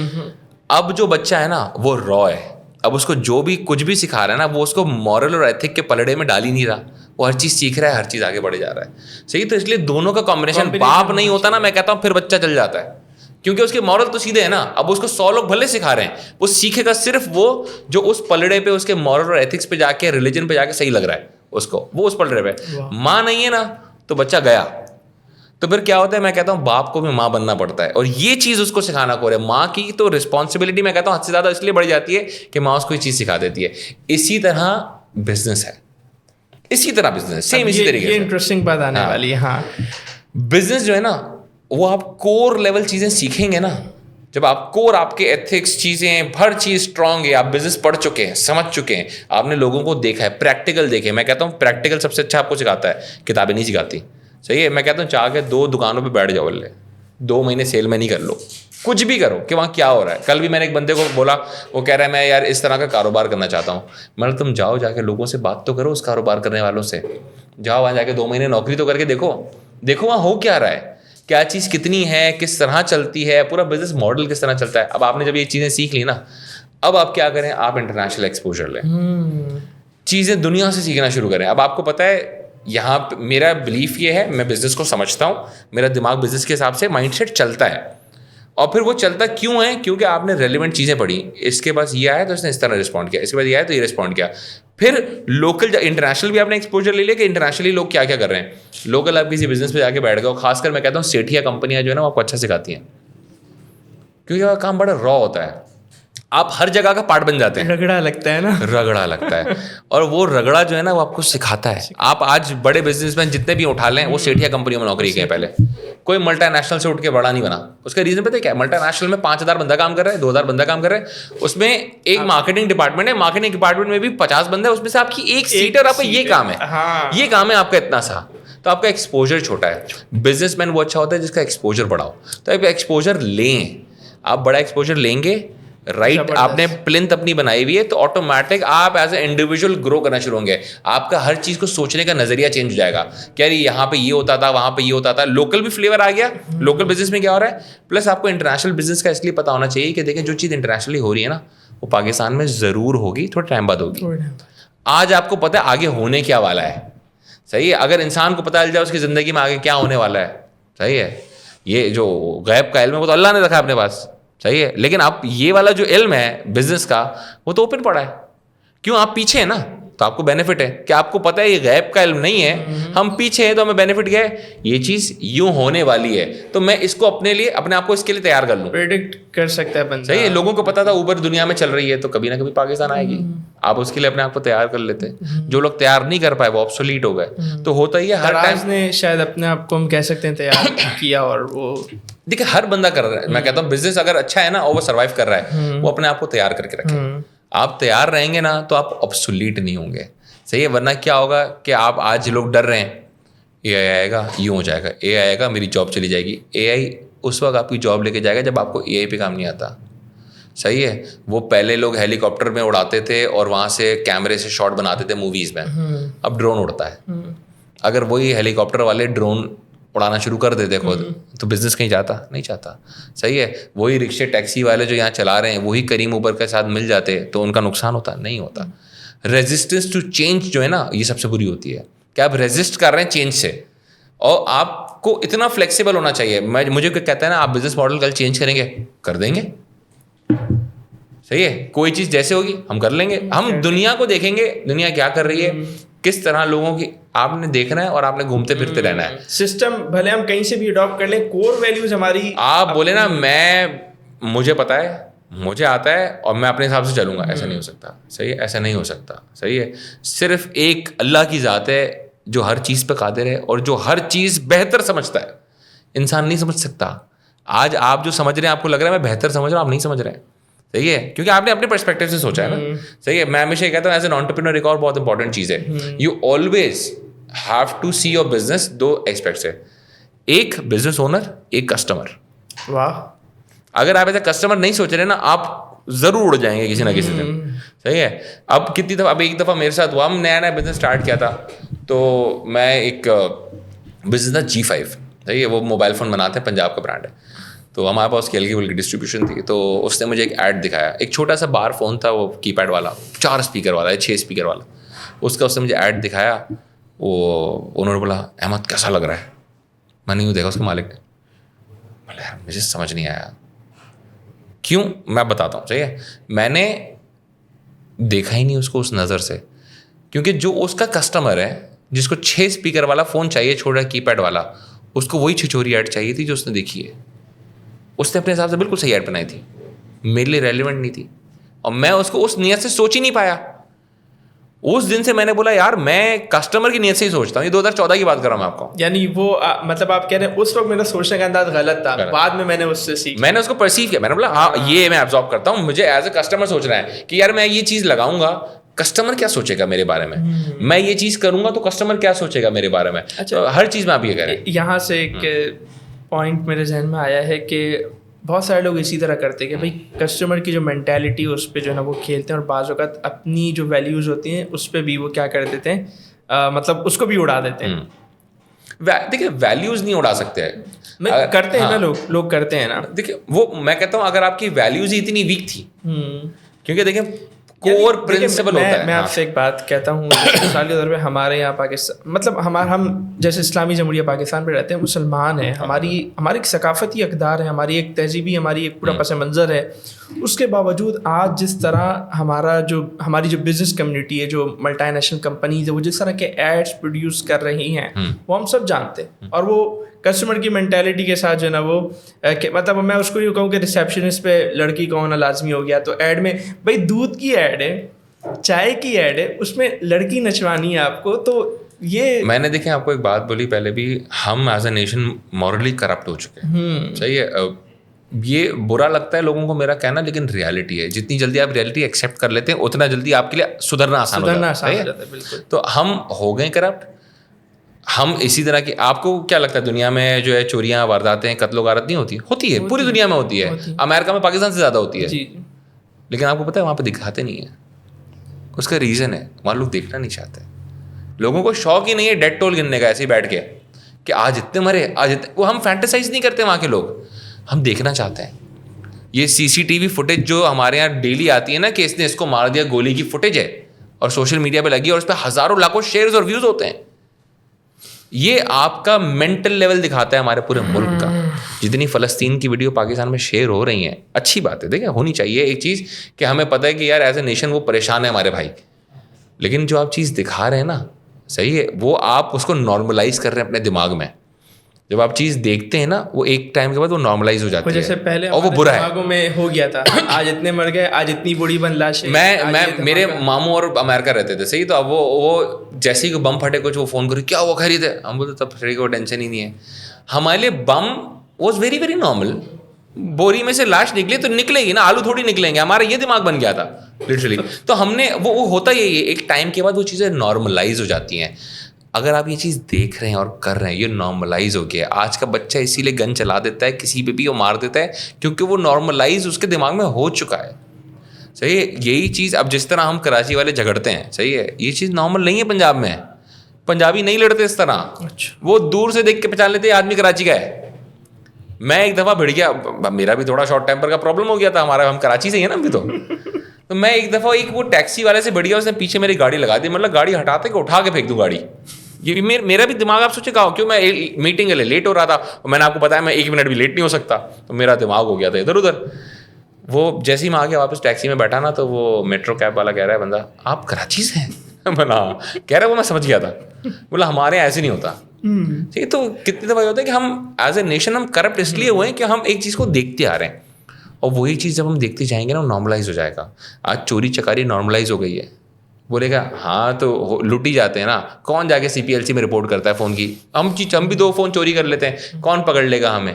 Speaker 2: اب جو بچہ ہے نا وہ را ہے. اب اس کو جو بھی کچھ بھی سکھا رہا ہے نا، وہ اس کو مورل اور ایتھک کے پلڑے میں ڈال ہی نہیں رہا. وہ ہر چیز سیکھ رہا ہے، ہر چیز آگے بڑھے جا رہا ہے. صحیح. تو اس لیے دونوں کا کمبینیشن باپ نہیں ہوتا نا، میں کہتا ہوں پھر بچہ چل جاتا ہے، کیونکہ اس کے مورل تو سیدھے ہیں نا. اب اس کو 100 لوگ بھلے سکھا رہے ہیں، وہ سیکھے گا صرف وہ جو اس پلڑے پہ، اس کے مورل اور ایتھکس پہ جا کے، ریلیجن پہ جا کے صحیح لگ رہا ہے اس کو، وہ اس پلڑے پہ. ماں نہیں ہے نا تو بچہ گیا. تو پھر کیا ہوتا ہے؟ میں کہتا ہوں باپ کو بھی ماں بننا پڑتا ہے، اور یہ چیز اس کو سکھانا کو ہے. ماں کی تو رسپانسبلٹی میں کہتا ہوں حد سے زیادہ اس لیے بڑھ جاتی ہے کہ ماں اس کو یہ چیز سکھا دیتی ہے. اسی طرح بزنس ہے، اسی طرح بزنس سیم اسی طریقے سے.
Speaker 1: یہ انٹرسٹنگ بات آنے والی ہے. ہاں،
Speaker 2: بزنس جو ہے نا وہ آپ کور لیول چیزیں سیکھیں گے نا. جب آپ کور، آپ کے ایتھکس، چیزیں، ہر چیز اسٹرانگ ہے، آپ بزنس پڑھ چکے ہیں، سمجھ چکے ہیں، آپ نے لوگوں کو دیکھا ہے، پریکٹیکل دیکھے. میں کہتا ہوں پریکٹیکل سب سے اچھا آپ کو سکھاتا ہے، کتابیں نہیں سکھاتی. صحیح ہے. میں کہتا ہوں چاہ کے 2 دکانوں پہ بیٹھ جاؤ، 2 مہینے سیل میں نہیں کر لو، کچھ بھی کرو کہ وہاں کیا ہو رہا ہے. کل بھی میں نے ایک بندے کو بولا، وہ کہہ رہا ہے میں یار اس طرح کا کاروبار کرنا چاہتا ہوں. میں نے تم جاؤ، جا کے لوگوں سے بات تو کرو، اس کاروبار کرنے والوں سے جاؤ، وہاں جا کے 2 مہینے نوکری تو کر کے دیکھو وہاں ہو کیا رہا ہے، کیا چیز کتنی ہے، کس طرح چلتی ہے، پورا بزنس ماڈل کس طرح چلتا ہے. اب آپ نے جب یہ چیزیں سیکھ لی نا، اب آپ کیا کریں؟ آپ انٹرنیشنل ایکسپوجر لیں، چیزیں دنیا سے سیکھنا شروع کریں. اب آپ کو پتہ ہے یہاں میرا بلیف یہ ہے، میں بزنس کو سمجھتا ہوں، میرا دماغ بزنس کے حساب سے مائنڈ سیٹ چلتا ہے. اور پھر وہ چلتا کیوں ہے؟ کیونکہ آپ نے ریلیونٹ چیزیں پڑھی. اس کے پاس یہ آیا تو اس نے اس طرح رسپونڈ کیا، اس کے بعد یہ آیا تو یہ رسپونڈ کیا. پھر لوکل، انٹرنیشنل بھی آپ نے ایکسپوجر لے لیا کہ انٹرنیشنلی لوگ کیا کیا کر رہے ہیں. لوکل آپ کسی بزنس پہ جا کے بیٹھ گئے، خاص کر میں کہتا ہوں سیٹھیا کمپنیاں جو ہے نا وہ آپ کو اچھا سکھاتی ہیں، کیونکہ کام بڑا را ہوتا ہے. آپ ہر جگہ کا پارٹ بن جاتے ہیں.
Speaker 1: رگڑا لگتا ہے نا،
Speaker 2: رگڑا لگتا ہے. اور وہ رگڑا جو ہے نا وہ آپ کو سکھاتا ہے. آپ آج بڑے بزنس مین جتنے بھی اٹھا لیں، وہ سیٹھیا کمپنیوں میں نوکری کی ہے. پہلے کوئی ملٹا نیشنل سے اٹھ کے بڑا نہیں بنا. اس کا ریزن پتہ ہے کیا ہے؟ ملٹا نیشنل میں 5000 بندہ کام کر رہا ہے، 2000 بندہ کام کر رہا ہے. اس میں ایک مارکیٹنگ ڈپارٹمنٹ ہے، مارکیٹنگ ڈپارٹمنٹ میں بھی 50 بندہ ہے، اس میں سے آپ کی ایک سیٹ اور آپ کا یہ کام ہے، یہ کام ہے آپ کا اتنا سا. تو آپ کا ایکسپوجر چھوٹا ہے. بزنس مین وہ اچھا ہوتا ہے جس کا ایکسپوجر بڑا ہو. تو آپ ایکسپوجر لیں، آپ بڑا ایکسپوجر لیں گے، رائٹ. آپ نے پلنتھ اپنی بنائی ہوئی ہے تو آٹومیٹک آپ ایز اے انڈیویجول گرو کرنا شروع ہوں گے. آپ کا ہر چیز کو سوچنے کا نظریہ چینج ہو جائے گا کہ یار یہاں پہ یہ ہوتا تھا، وہاں پہ یہ ہوتا تھا. لوکل بھی فلیور آ گیا، لوکل بزنس میں کیا ہو رہا ہے. پلس آپ کو انٹرنیشنل بزنس کا اس لیے پتا ہونا چاہیے کہ دیکھیں جو چیز انٹرنیشنلی ہو رہی ہے نا وہ پاکستان میں ضرور ہوگی، تھوڑے ٹائم بعد ہوگی. آج آپ کو پتہ ہے آگے ہونے کیا والا ہے. صحیح ہے. اگر انسان کو پتہ چل جائے اس کی زندگی میں آگے کیا ہونے والا ہے، صحیح ہے، یہ جو غیب کا علم ہے وہ تو اللہ نے رکھا ہے اپنے پاس, صحیح ہے, لیکن آپ یہ والا جو علم ہے بزنس کا وہ تو اوپن پڑا ہے. کیوں؟ آپ پیچھے ہیں نا, تو آپ کو بینیفٹ ہے کہ آپ کو پتہ ہے یہ غیب کا علم نہیں ہے, ہم پیچھے ہیں تو ہمیں بینیفٹ کیا ہے, یہ چیز یوں ہونے والی ہے تو میں اس کو اپنے آپ کو اس کے لیے تیار کر لوں.
Speaker 1: پریڈکٹ کر سکتا ہے بندہ.
Speaker 2: صحیح ہے, لوگوں کو پتا تھا اوبر دنیا میں چل رہی ہے تو کبھی نہ کبھی پاکستان آئے گی, آپ اس کے لیے اپنے آپ کو تیار کر لیتے. جو لوگ تیار نہیں کر پائے وہ آبسولیٹ ہو گئے. تو ہوتا ہی ہے ہر ٹائم
Speaker 1: نے شاید اپنے آپ کو ہم کہہ سکتے ہیں تیار کیا, اور وہ
Speaker 2: دیکھیں ہر بندہ کر رہا ہے. میں کہتا ہوں بزنس اگر اچھا ہے نا اور وہ سروائیو کر رہا ہے, وہ اپنے آپ کو تیار کر کے رکھے. آپ تیار رہیں گے نا تو آپ آبسولیٹ نہیں ہوں گے, صحیح ہے. ورنہ کیا ہوگا کہ آپ آج لوگ ڈر رہے ہیں اے آئی آئے گا, یوں ہو جائے گا, اے آئی آئے گا میری جاب چلی جائے گی. اے آئی اس وقت آپ کی جاب لے کے جائے گا جب آپ کو اے آئی پہ کام نہیں آتا, صحیح ہے. وہ پہلے لوگ ہیلی کاپٹر میں اڑاتے تھے اور وہاں سے کیمرے سے شاٹ بناتے تھے موویز میں, اب ڈرون اڑتا ہے. اگر وہی ہیلی کاپٹر والے ڈرون اڑانا شروع کر دیتے خود تو بزنس کہیں جاتا نہیں چاہتا, صحیح ہے. وہی رکشے ٹیکسی والے جو یہاں چلا رہے ہیں وہی کریم اوبر کے ساتھ مل جاتے تو ان کا نقصان ہوتا نہیں ہوتا. ریزسٹنس ٹو چینج جو ہے نا یہ سب سے بری ہوتی ہے کہ آپ ریزسٹ کر رہے ہیں چینج سے, اور آپ کو اتنا فلیکسیبل ہونا چاہیے. مجھے کہتا ہے نا آپ بزنس ماڈل کل چینج کریں گے, کر دیں گے, صحیح ہے. کوئی چیز جیسے ہوگی ہم کر لیں گے. ہم دنیا کو دیکھیں گے دنیا کیا کر رہی ہے, کس طرح لوگوں کی آپ نے دیکھنا ہے اور آپ نے گھومتے پھرتے رہنا ہے.
Speaker 1: سسٹم بھلے ہم کہیں سے بھی اڈاپٹ کر لیں, کور ویلیوز ہماری
Speaker 2: آپ بولے نا مجھے پتا ہے, مجھے آتا ہے اور میں اپنے حساب سے چلوں گا, ایسا نہیں ہو سکتا, صحیح ہے. ایسا نہیں ہو سکتا, صحیح ہے. صرف ایک اللہ کی ذات ہے جو ہر چیز پہ قادر ہے اور جو ہر چیز بہتر سمجھتا ہے. انسان نہیں سمجھ سکتا. آج آپ جو سمجھ رہے ہیں آپ کو لگ رہا ہے میں بہتر سمجھ رہا ہوں, آپ نہیں سمجھ رہے ہیں, صحیح ہے, کیونکہ آپ نے اپنے پرسپیکٹو سے سوچا ہے نا, صحیح ہے. میں ہمیشہ یہ کہتا ہوں ایز این انٹرپرینور ایک اور بہت امپورٹنٹ چیز ہے, you always have to see your business. دو ایسپیکٹس ہے, ایک بزنس اونر, ایک کسٹمر.
Speaker 1: واہ,
Speaker 2: اگر آپ ایسا کسٹمر نہیں سوچ رہے نا آپ ضرور اڑ جائیں گے کسی نہ کسی دن, صحیح ہے. اب کتنی دفعہ, اب ایک دفعہ میرے ساتھ ہوا, ہم نیا بزنس اسٹارٹ کیا تھا تو میں ایک بزنس تھا G5, صحیح ہے. وہ موبائل فون بناتے ہیں, پنجاب کا برانڈ ہے. تو ہمارے پاس کیل کی ڈسٹریبیوشن تھی, تو اس نے مجھے ایک ایڈ دکھایا. ایک چھوٹا سا بار فون تھا, وہ کی پیڈ والا, 4 اسپیکر والا, 6 اسپیکر والا. اس نے مجھے ایڈ دکھایا. وہ انہوں نے بولا احمد کیسا لگ رہا ہے. میں نے یوں دیکھا, اس کے مالک نے بولا مجھے سمجھ نہیں آیا. کیوں؟ میں بتاتا ہوں, صحیح ہے. میں نے دیکھا ہی نہیں اس کو اس نظر سے, کیونکہ جو اس کا کسٹمر ہے جس کو 6 اسپیکر والا فون چاہیے, چھوٹا کی پیڈ والا, اس کو وہی چھچوری ایڈ چاہیے تھی جو اس نے دیکھی ہے. اس نے اپنے حساب سے بالکل صحیح ایڈ بنائی تھی, میرے لیے ریلیونٹ نہیں تھی, اور میں اس کو اس نیت سے سوچ ہی نہیں پایا. اس دن سے میں نے بولا یار میں کسٹمر کی نیت سے ہی سوچتا ہوں. یہ 2014 کی بات کر رہا ہوں میں آپ کو.
Speaker 1: یعنی وہ مطلب آپ کہہ رہے ہیں اس وقت میرا سوچنے کا انداز غلط تھا, بعد میں نے اس سے سیکھا,
Speaker 2: میں نے اس کو پرسیو کیا. میں نے بولا ہاں یہ میں ایبزارب کرتا ہوں, مجھے ایز اے کسٹمر سوچنا ہے کہ یار میں یہ چیز لگاؤں گا, کسٹمر کیا سوچے گا میرے بارے میں, میں یہ چیز کروں گا تو کسٹمر کیا سوچے گا میرے بارے میں. ہر چیز میں آپ یہ کہہ رہے ہیں.
Speaker 1: یہاں سے ایک پوائنٹ میرے ذہن میں آیا ہے کہ بہت سارے لوگ اسی طرح کرتے ہیں کہ بھائی کسٹمر کی جو مینٹیلٹی اس پہ جو ہے نا وہ کھیلتے ہیں, اور بعض اوقات اپنی جو ویلیوز ہوتی ہیں اس پہ بھی وہ کیا کر دیتے ہیں, مطلب اس کو بھی اڑا دیتے ہیں.
Speaker 2: دیکھیں ویلیوز نہیں اڑا سکتے,
Speaker 1: کرتے ہیں نا لوگ کرتے ہیں نا.
Speaker 2: دیکھیں وہ میں کہتا ہوں اگر آپ کی ویلیوز ہی اتنی ویک تھی, کیونکہ دیکھیں کور پرنسپل ہوتا ہے.
Speaker 1: میں آپ سے ایک بات کہتا ہوں, مثالی طور پہ ہمارے یہاں پاکستان, مطلب ہم جیسے اسلامی جمہوریہ پاکستان پہ رہتے ہیں, مسلمان ہیں, ہماری ایک ثقافتی اقدار ہے, ہماری ایک تہذیبی, ہماری ایک پورا پس منظر ہے. اس کے باوجود آج جس طرح ہماری جو بزنس کمیونٹی ہے, جو ملٹی نیشنل کمپنیز ہے, وہ جس طرح کے ایڈس پروڈیوس کر رہی ہیں وہ ہم سب جانتے ہیں. اور وہ کسٹمر کی مینٹیلٹی کے ساتھ جو ہے نا وہ مطلب میں اس کو یوں کہوں کہ ریسیپشنسٹ پہ لڑکی کا ہونا لازمی ہو گیا. تو ایڈ میں بھائی دودھ کی ایڈ ہے, چائے کی ایڈ ہے, اس میں لڑکی نچوانی ہے آپ کو. تو یہ
Speaker 2: میں نے دیکھیں آپ کو ایک بات بولی پہلے بھی, ہم as a nation morally corrupt ہو چکے ہیں, صحیح ہے. یہ برا لگتا ہے لوگوں کو میرا کہنا, لیکن ریالٹی ہے. جتنی جلدی آپ ریالٹی ایکسیپٹ کر لیتے ہیں اتنا جلدی آپ کے لیے سدھرنا آسان ہو جاتا ہے.
Speaker 1: بالکل.
Speaker 2: تو ہم ہو گئے کرپٹ. ہم اسی طرح کی, آپ کو کیا لگتا ہے دنیا میں جو ہے چوریاں, وارداتیں, قتل و غارت نہیں ہوتی ہے, پوری دنیا میں ہوتی ہے. امریکہ میں پاکستان سے زیادہ ہوتی ہے, لیکن آپ کو پتہ ہے وہاں پہ دکھاتے نہیں ہیں. اس کا ریزن ہے وہاں لوگ دیکھنا نہیں چاہتے. لوگوں کو شوق ہی نہیں ہے ڈیڈ ٹول گننے کا ایسے ہی بیٹھ کے کہ آج اتنے مرے, آج وہ ہم فینٹیسائز نہیں کرتے وہاں کے لوگ, ہم دیکھنا چاہتے ہیں. یہ CCTV فوٹیج جو ہمارے یہاں ڈیلی آتی ہے نا کہ اس نے اس کو مار دیا, گولی کی فوٹیج ہے اور سوشل میڈیا پہ لگی اور اس پہ ہزاروں لاکھوں شیئرز اور ویوز ہوتے ہیں. یہ آپ کا مینٹل لیول دکھاتا ہے ہمارے پورے ملک کا. جتنی فلسطین کی ویڈیو پاکستان میں شیئر ہو رہی ہیں, اچھی بات ہے, دیکھیں ہونی چاہیے ایک چیز کہ ہمیں پتہ ہے کہ یار ایز اے نیشن وہ پریشان ہے ہمارے بھائی, لیکن جو آپ چیز دکھا رہے ہیں نا, صحیح ہے, وہ آپ اس کو نارملائز کر رہے ہیں اپنے دماغ میں. جب آپ چیز دیکھتے ہیں نا, وہ ایک ٹائم کے بعد وہ نارملائز ہو جاتی ہے,
Speaker 1: جیسے پہلے
Speaker 2: اور وہ برا ہے.
Speaker 1: دماغوں میں ہو گیا تھا, آج اتنے مر گئے, آج اتنی بڑی بن لاشیں.
Speaker 2: میں میرے ماموں اور امریکہ رہتے تھے, صحیح, تو اب وہ جیسے ہی بم پھٹے کچھ وہ فون کرے کیا وہ خرید ہے, ہم بولتے تب پھر کوئی ٹینشن ہی نہیں ہے. ہمارے لیے بم واز ویری ویری نارمل. بوری میں سے لاش نکلی تو نکلے گی نا, آلو تھوڑی نکلیں گے, ہمارا یہ دماغ بن گیا تھا لٹرلی. تو ہم نے وہ ہوتا ہی ہے, ایک ٹائم کے بعد وہ چیزیں نارملائز ہو جاتی ہیں. اگر آپ یہ چیز دیکھ رہے ہیں اور کر رہے ہیں, یہ نارملائز ہو گیا. آج کا بچہ اسی لیے گن چلا دیتا ہے کسی پہ بھی, وہ مار دیتا ہے, کیونکہ وہ نارملائز اس کے دماغ میں ہو چکا ہے. صحیح ہے, یہی چیز اب جس طرح ہم کراچی والے جھگڑتے ہیں, صحیح ہے, یہ چیز نارمل نہیں ہے پنجاب میں. پنجابی نہیں لڑتے اس طرح, وہ دور سے دیکھ کے پہچان لیتے آدمی کراچی کا ہے. میں ایک دفعہ بھڑ گیا, میرا بھی تھوڑا شارٹ ٹیمپر کا پرابلم ہو گیا تھا, ہمارا ہم کراچی سے ہی ہیں نا ابھی تو میں ایک دفعہ ایک وہ ٹیکسی والے سے بڑھ گیا, اس نے پیچھے میری گاڑی لگا دی, مطلب گاڑی ہٹاتے کہ اٹھا کے پھینک دوں گاڑی. یہ میرا بھی دماغ آپ سوچے کیوں, میں میٹنگ کے لیے لیٹ ہو رہا تھا, میں نے آپ کو بتایا میں 1 منٹ بھی لیٹ نہیں ہو سکتا, تو میرا دماغ ہو گیا تھا ادھر ادھر. وہ جیسے ہی میں آ گیا واپس ٹیکسی میں بیٹھا نا, تو وہ میٹرو کیب والا کہہ رہا ہے بندہ آپ کراچی سے ہیں, بنا کہہ رہا ہے, وہ میں سمجھ گیا تھا, بولا ہمارے یہاں ایسے نہیں ہوتا. ٹھیک, تو کتنی دفعہ ہوتا ہے کہ ہم ایز اے نیشن ہم کرپٹ اس لیے ہوئے ہیں کہ ہم ایک چیز کو دیکھتے آ رہے ہیں, اور وہی چیز جب ہم دیکھتے جائیں گے نا, وہ نارملائز ہو جائے گا. آج چوری چکاری نارملائز ہو گئی ہے, بولے گا ہاں تو لوٹی جاتے ہیں نا, کون جا کے CPLC میں رپورٹ کرتا ہے فون کی, ہم بھی 2 فون چوری کر لیتے ہیں, کون پکڑ لے گا ہمیں.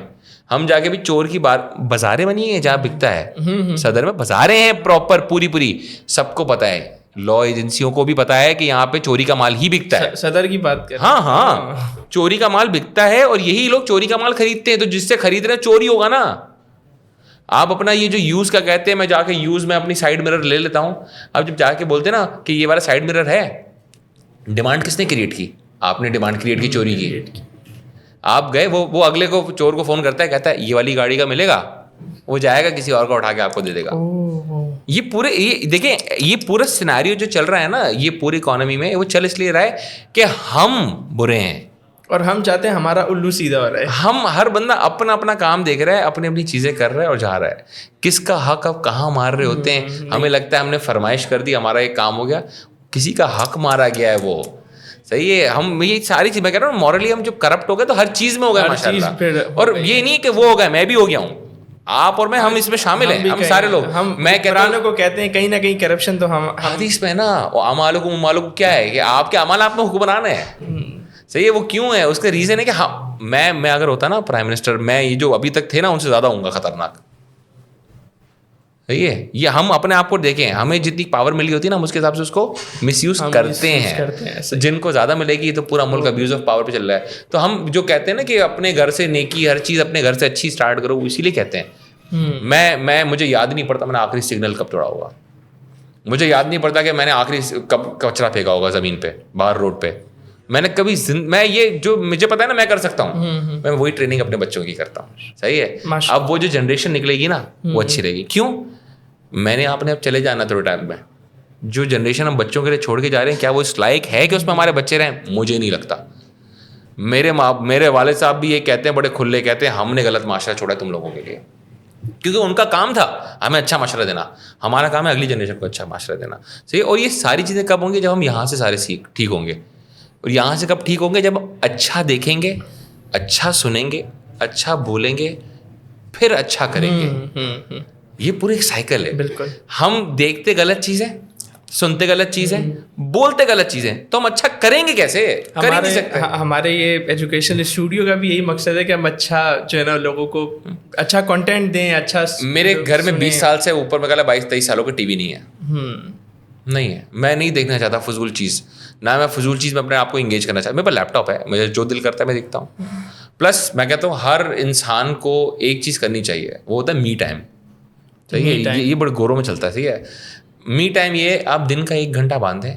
Speaker 2: ہم جا کے بھی چور کی بازاریں بنی ہیں جہاں بکتا ہے, صدر میں بازاریں ہیں پراپر پوری, سب کو پتا ہے, لا ایجنسیوں کو بھی پتا ہے کہ یہاں پہ چوری کا مال ہی بکتا ہے.
Speaker 1: صدر کی بات کر,
Speaker 2: ہاں چوری کا مال بکتا ہے, اور یہی لوگ چوری کا مال خریدتے ہیں, تو جس سے خرید رہے ہیں چوری ہوگا نا. آپ اپنا یہ جو یوز کا کہتے ہیں, میں جا کے یوز میں اپنی سائڈ مرر لے لیتا ہوں. اب جب جا کے بولتے نا کہ یہ والا سائڈ مرر ہے, ڈیمانڈ کس نے کریٹ کی, آپ نے ڈیمانڈ کریٹ کی چوری کی. آپ گئے, وہ اگلے کو چور کو فون کرتا ہے, کہتا ہے یہ والی گاڑی کا ملے گا, وہ جائے گا کسی اور کو اٹھا کے آپ کو دے دے گا. یہ پورے یہ دیکھیں, یہ پورا سیناریو جو چل رہا ہے نا, یہ پوری اکانومی میں وہ چل اس لیے رہا ہے کہ ہم برے ہیں,
Speaker 1: اور ہم چاہتے ہیں ہمارا الو سیدھا ہو رہا ہے.
Speaker 2: ہم ہر بندہ اپنا اپنا کام دیکھ رہا ہے, اپنی اپنی چیزیں کر رہا ہے اور جا رہا ہے. کس کا حق اب کہاں مار رہے ہوتے ہیں, ہمیں لگتا ہے ہم نے فرمائش کر دی, ہمارا ایک کام ہو گیا, کسی کا حق مارا گیا ہے. وہ صحیح ہے, ہم یہ ساری چیز میں کہہ رہا ہوں, مورلی ہم جب کرپٹ ہو گئے تو ہر چیز میں ہو گئے ماشاء اللہ. اور یہ نہیں کہ وہ ہو گئے, میں بھی ہو گیا ہوں, آپ اور میں, ہم اس میں شامل ہیں, ہم سارے لوگ. میں قرآن
Speaker 1: کو کہتے ہیں کہیں نہ کہیں کرپشن تو ہم
Speaker 2: حدیث میں نا, اعمالکم کیا ہے کہ آپ کے اعمال آپ میں حکمران ہے. صحیح ہے, وہ کیوں ہے, اس کا ریزن ہے کہ میں اگر ہوتا نا پرائم منسٹر, میں یہ جو ابھی تک تھے نا ان سے زیادہ ہوں گا خطرناک. صحیح ہے, یہ ہم اپنے آپ کو دیکھیں, ہمیں جتنی پاور ملی ہوتی ہے نا, ہم اس کے حساب سے اس کو مس یوز کرتے ہیں. جن کو زیادہ ملے گی تو پورا ملک ابیوز آف پاور پہ چل رہا ہے. تو ہم جو کہتے ہیں نا کہ اپنے گھر سے نیکی, ہر چیز اپنے گھر سے اچھی اسٹارٹ کرو, اسی لیے کہتے ہیں. مجھے یاد نہیں پڑتا میں نے آخری سگنل کب توڑا ہوگا, مجھے یاد نہیں پڑتا کہ میں نے آخری کب کچرا پھینکا ہوگا زمین پہ باہر روڈ پہ. میں نے کبھی میں یہ جو مجھے پتا ہے نا میں کر سکتا ہوں, میں وہی ٹریننگ اپنے بچوں کی کرتا ہوں. صحیح ہے, اب وہ جو جنریشن نکلے گی نا وہ اچھی رہے گی. کیوں, میں نے آپ نے اب چلے جانا تھوڑے ٹائم میں, جو جنریشن ہم بچوں کے لیے چھوڑ کے جا رہے ہیں, کیا وہ اس لائق ہے کہ اس میں ہمارے بچے رہیں؟ مجھے نہیں لگتا. میرے والد صاحب بھی یہ کہتے ہیں, بڑے کھلے کہتے ہیں, ہم نے غلط معاشرہ چھوڑا ہے تم لوگوں کے لیے, کیونکہ ان کا کام تھا ہمیں اچھا معاشرہ دینا, ہمارا کام ہے اگلی جنریشن کو اچھا معاشرہ دینا. صحیح, اور یہ ساری چیزیں کب ہوں گی, جب ہم یہاں سے سارے ٹھیک ہوں گے. اور یہاں سے کب ٹھیک ہوں گے, جب اچھا دیکھیں گے, اچھا سنیں گے, اچھا بولیں گے, پھر اچھا کریں گے. یہ پورے ایک سائیکل ہے. بالکل, ہم دیکھتے غلط چیزیں, سنتے غلط چیزیں, بولتے غلط چیزیں, تو ہم اچھا کریں گے کیسے, کر ہی نہیں سکتے.
Speaker 1: ہمارے یہ ایجوکیشن اسٹوڈیو کا بھی یہی مقصد ہے کہ ہم اچھا جو ہے نا لوگوں کو اچھا کنٹینٹ دیں, اچھا.
Speaker 2: میرے گھر میں 20 سال سے اوپر میں 22-23 سالوں کا ٹی وی نہیں ہے, نہیں ہے. میں نہیں دیکھنا چاہتا فضول چیز, نہ میں فضول چیز میں اپنے آپ کو انگیج کرنا چاہتا. میرے پاس لیپ ٹاپ ہے, مجھے جو دل کرتا ہے میں دیکھتا ہوں. پلس میں کہتا ہوں ہر انسان کو ایک چیز کرنی چاہیے, وہ ہوتا ہے می ٹائم. صحیح ہے, یہ بڑے گوروں میں چلتا ہے. صحیح ہے, می ٹائم یہ آپ دن کا 1 گھنٹہ باندھیں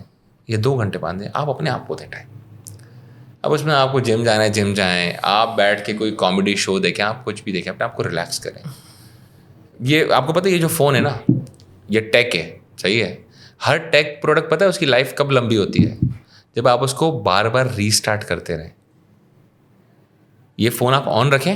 Speaker 2: یا 2 گھنٹے باندھیں, آپ اپنے آپ کو دیں ٹائم. اب اس میں آپ کو جم جانا ہے جم جائیں, آپ بیٹھ کے کوئی کامیڈی شو دیکھیں, آپ کچھ بھی دیکھیں, اپنے آپ کو ریلیکس کریں. یہ آپ کو پتہ ہے یہ جو فون ہے نا یہ ٹیک ہے. صحیح ہے, ہر ٹیک پروڈکٹ پتہ ہے اس کی لائف کب لمبی ہوتی ہے, جب آپ اس کو بار بار ری اسٹارٹ کرتے رہیں. یہ فون آپ آن رکھیں,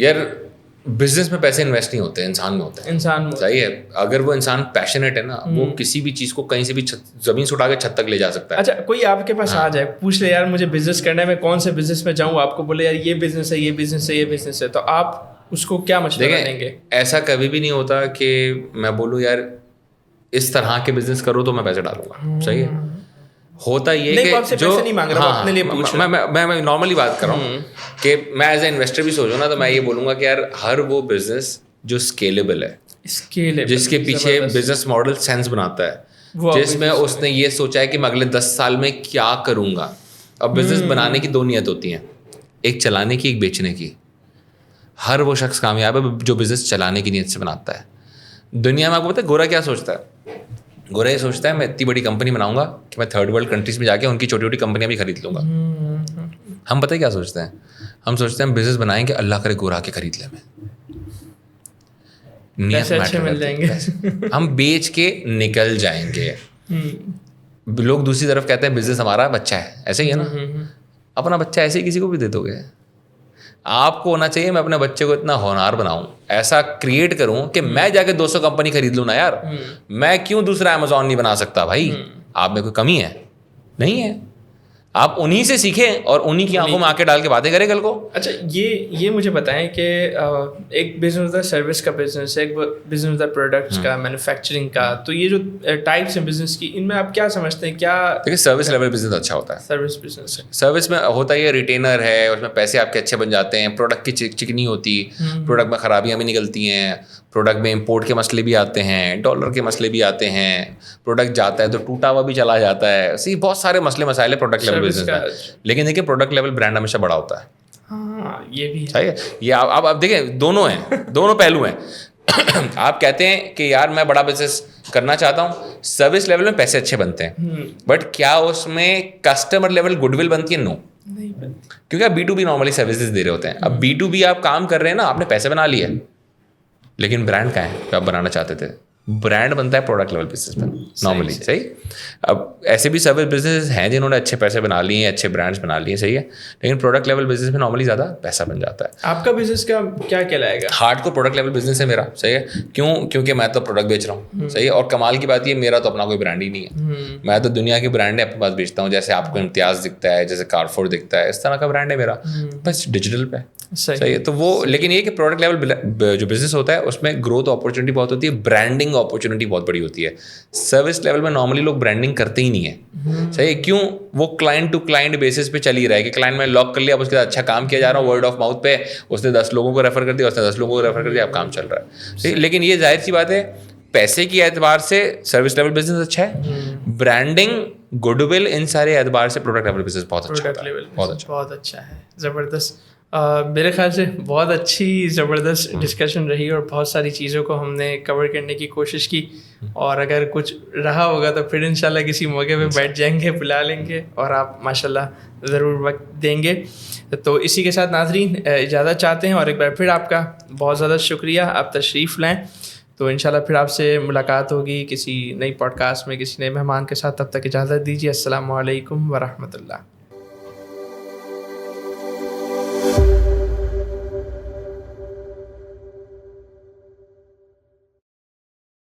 Speaker 2: یار بزنس میں پیسے انویسٹ نہیں ہوتے, انسان میں ہوتے ہیں.
Speaker 1: انسان
Speaker 2: صحیح ہے. اگر وہ انسان پیشنیٹ ہے نا, وہ کسی بھی چیز کو کہیں سے بھی زمین سے اٹھا کے چھت تک لے جا سکتا ہے.
Speaker 1: اچھا, کوئی آپ کے پاس آ جائے, پوچھ لے یار مجھے بزنس کرنا ہے, میں کون سے بزنس میں جاؤں, آپ کو بولے یار یہ بزنس ہے, یہ بزنس ہے, یہ بزنس ہے, تو آپ اس کو کیا مشورہ دیں گے؟
Speaker 2: ایسا کبھی بھی نہیں ہوتا کہ میں بولوں یار اس طرح کے بزنس کرو تو میں پیسے ڈالوں گا. صحیح ہے. ہوتا یہ کہ جو میں نارملی بات کر رہا ہوں کہ میں ایز اے انویسٹر بھی سوچوں نا, تو میں یہ بولوں گا کہ یار ہر وہ بزنس جو اسکیلیبل ہے, جس کے پیچھے بزنس ماڈل سینس بناتا ہے, جس میں اس نے یہ سوچا ہے کہ میں اگلے 10 سال میں کیا کروں گا. اب بزنس بنانے کی 2 نیت ہوتی ہیں, ایک چلانے کی, ایک بیچنے کی. ہر وہ شخص کامیاب ہے جو بزنس چلانے کی نیت سے بناتا ہے. دنیا میں آپ کو پتہ ہے گورا کیا سوچتا ہے؟ گورا یہ سوچتا ہے میں اتنی بڑی کمپنی بناؤں گا کہ میں 3rd ورلڈ کنٹریز میں جا کے ان کی چھوٹی چھوٹی کمپنیاں بھی خرید لوں گا. ہم پتہ ہے کیا سوچتے ہیں؟ ہم سوچتے ہیں ہم بزنس بنائیں گے, اللہ کرے گورا کے خرید لیں, نیت میٹر, ہم بیچ کے نکل جائیں گے. لوگ دوسری طرف کہتے ہیں بزنس ہمارا بچہ ہے, ایسے ہی ہے نا. اپنا بچہ ایسے ہی کسی کو بھی دے دو گے. آپ کو ہونا چاہیے میں اپنے بچے کو اتنا ہونہار بناؤں, ایسا کریٹ کروں کہ میں جا کے 200 کمپنی خرید لوں نا یار. میں کیوں دوسرا امیزون نہیں بنا سکتا بھائی؟ آپ میں کوئی کمی ہے؟ نہیں ہے. آپ انہی سے سیکھیں اور انہی کی آنکھوں میں آ کے ڈال کے باتیں کریں کل کو.
Speaker 1: اچھا, یہ مجھے بتائیں کہ ایک بزنس ہوتا ہے سروس کا بزنس, ایک بزنس ہوتا ہے پروڈکٹس کا, مینوفیکچرنگ کا. تو یہ جو ٹائپس ہیں بزنس کی, ان میں آپ کیا سمجھتے ہیں؟ کیا
Speaker 2: دیکھیے سروس لیول بزنس اچھا ہوتا ہے.
Speaker 1: سروس بزنس,
Speaker 2: سروس میں ہوتا ہے یہ ریٹینر ہے, اس میں پیسے آپ کے اچھے بن جاتے ہیں, پروڈکٹ کی چکنی ہوتی, پروڈکٹ میں خرابیاں بھی نکلتی ہیں, پروڈکٹ میں امپورٹ کے مسئلے بھی آتے ہیں, ڈالر کے مسئلے بھی آتے ہیں, پروڈکٹ جاتا ہے تو ٹوٹا ہوا بھی چلا جاتا ہے. اسی بہت سارے مسئلے مسائل ہیں پروڈکٹ لیول بزنس میں. لیکن دیکھیے پروڈکٹ لیول برانڈ ہمیشہ بڑا ہوتا ہے.
Speaker 1: ہاں یہ بھی
Speaker 2: ہے. یہ اب دیکھیں دونوں ہیں, دونوں پہلو ہیں. آپ کہتے ہیں کہ یار میں بڑا بزنس کرنا چاہتا ہوں, سروس لیول میں پیسے اچھے بنتے ہیں, بٹ کیا اس میں کسٹمر لیول گڈ ول بنتی ہے؟ نو. کیونکہ آپ B2B نارملی سروسز دے رہے ہوتے ہیں. اب B2B آپ کام کر رہے ہیں نا, آپ نے پیسے بنا لیے, لیکن برانڈ کہاں ہے جو آپ بنانا چاہتے تھے؟ برانڈ بنتا ہے پروڈکٹ لیول بزنس میں نارملی. صحیح. اب ایسے بھی سروس بزنس ہیں جنہوں نے اچھے پیسے بنا لیے ہیں, اچھے برانڈس بنا لیے ہیں, صحیح ہے, لیکن پروڈکٹ لیول بزنس میں نارملی زیادہ پیسہ بن جاتا ہے.
Speaker 1: آپ کا بزنس کا کیا کہلائے گا؟
Speaker 2: ہارڈ کو پروڈکٹ لیول بزنس ہے میرا. صحیح ہے. کیونکہ میں تو پروڈکٹ بیچ رہا ہوں. صحیح ہے. اور کمال کی بات یہ میرا تو اپنا کوئی برانڈ ہی نہیں ہے. میں تو دنیا کے برانڈ اپنے پاس بیچتا ہوں. جیسے آپ کو امتیاز دکھتا ہے, جیسے کارفور دکھتا ہے, اس طرح کا برانڈ ہے میرا, بس ڈیجیٹل پہ. صحیح ہے. تو وہ لیکن یہ کہ پروڈکٹ لیول جو بزنس ہوتا ہے اس میں گروتھ اپارچونیٹی بہت ہوتی ہے, برانڈنگ اپارچونیٹی بہت بڑی ہوتی ہے. سروس لیول میں نارملی لوگ برانڈنگ کرتے ہی نہیں ہیں. صحیح. کیوں؟ وہ کلائنٹ ٹو کلائنٹ بیسس پہ چل ہی رہا ہے کہ کلائنٹ میں لاک کر لیا, اب اس کے ساتھ اچھا کام کیا جا رہا ہے, ورڈ آف ماؤتھ پہ اس نے 10 لوگوں کو ریفر کر دیا, اس نے 10 لوگوں کو ریفر کر دیا, اب کام چل رہا ہے. صحیح. لیکن یہ ظاہر سی بات ہے پیسے کی اعتبار سے سروس لیول بزنس اچھا ہے, برانڈنگ گڈ ول ان سارے اعتبار سے پروڈکٹ لیول بزنس بہت اچھا ہے.
Speaker 1: بہت اچھا ہے, زبردست. میرے خیال سے بہت اچھی زبردست ڈسکشن رہی اور بہت ساری چیزوں کو ہم نے کور کرنے کی کوشش کی, اور اگر کچھ رہا ہوگا تو پھر انشاءاللہ کسی موقع پہ بیٹھ جائیں گے, بلا لیں گے, اور آپ ماشاءاللہ ضرور وقت دیں گے. تو اسی کے ساتھ ناظرین اجازت چاہتے ہیں, اور ایک بار پھر آپ کا بہت زیادہ شکریہ, آپ تشریف لائیں. تو انشاءاللہ پھر آپ سے ملاقات ہوگی کسی نئی پوڈ کاسٹ میں کسی نئے مہمان کے ساتھ. تب تک اجازت دیجیے. السلام علیکم ورحمۃ اللہ.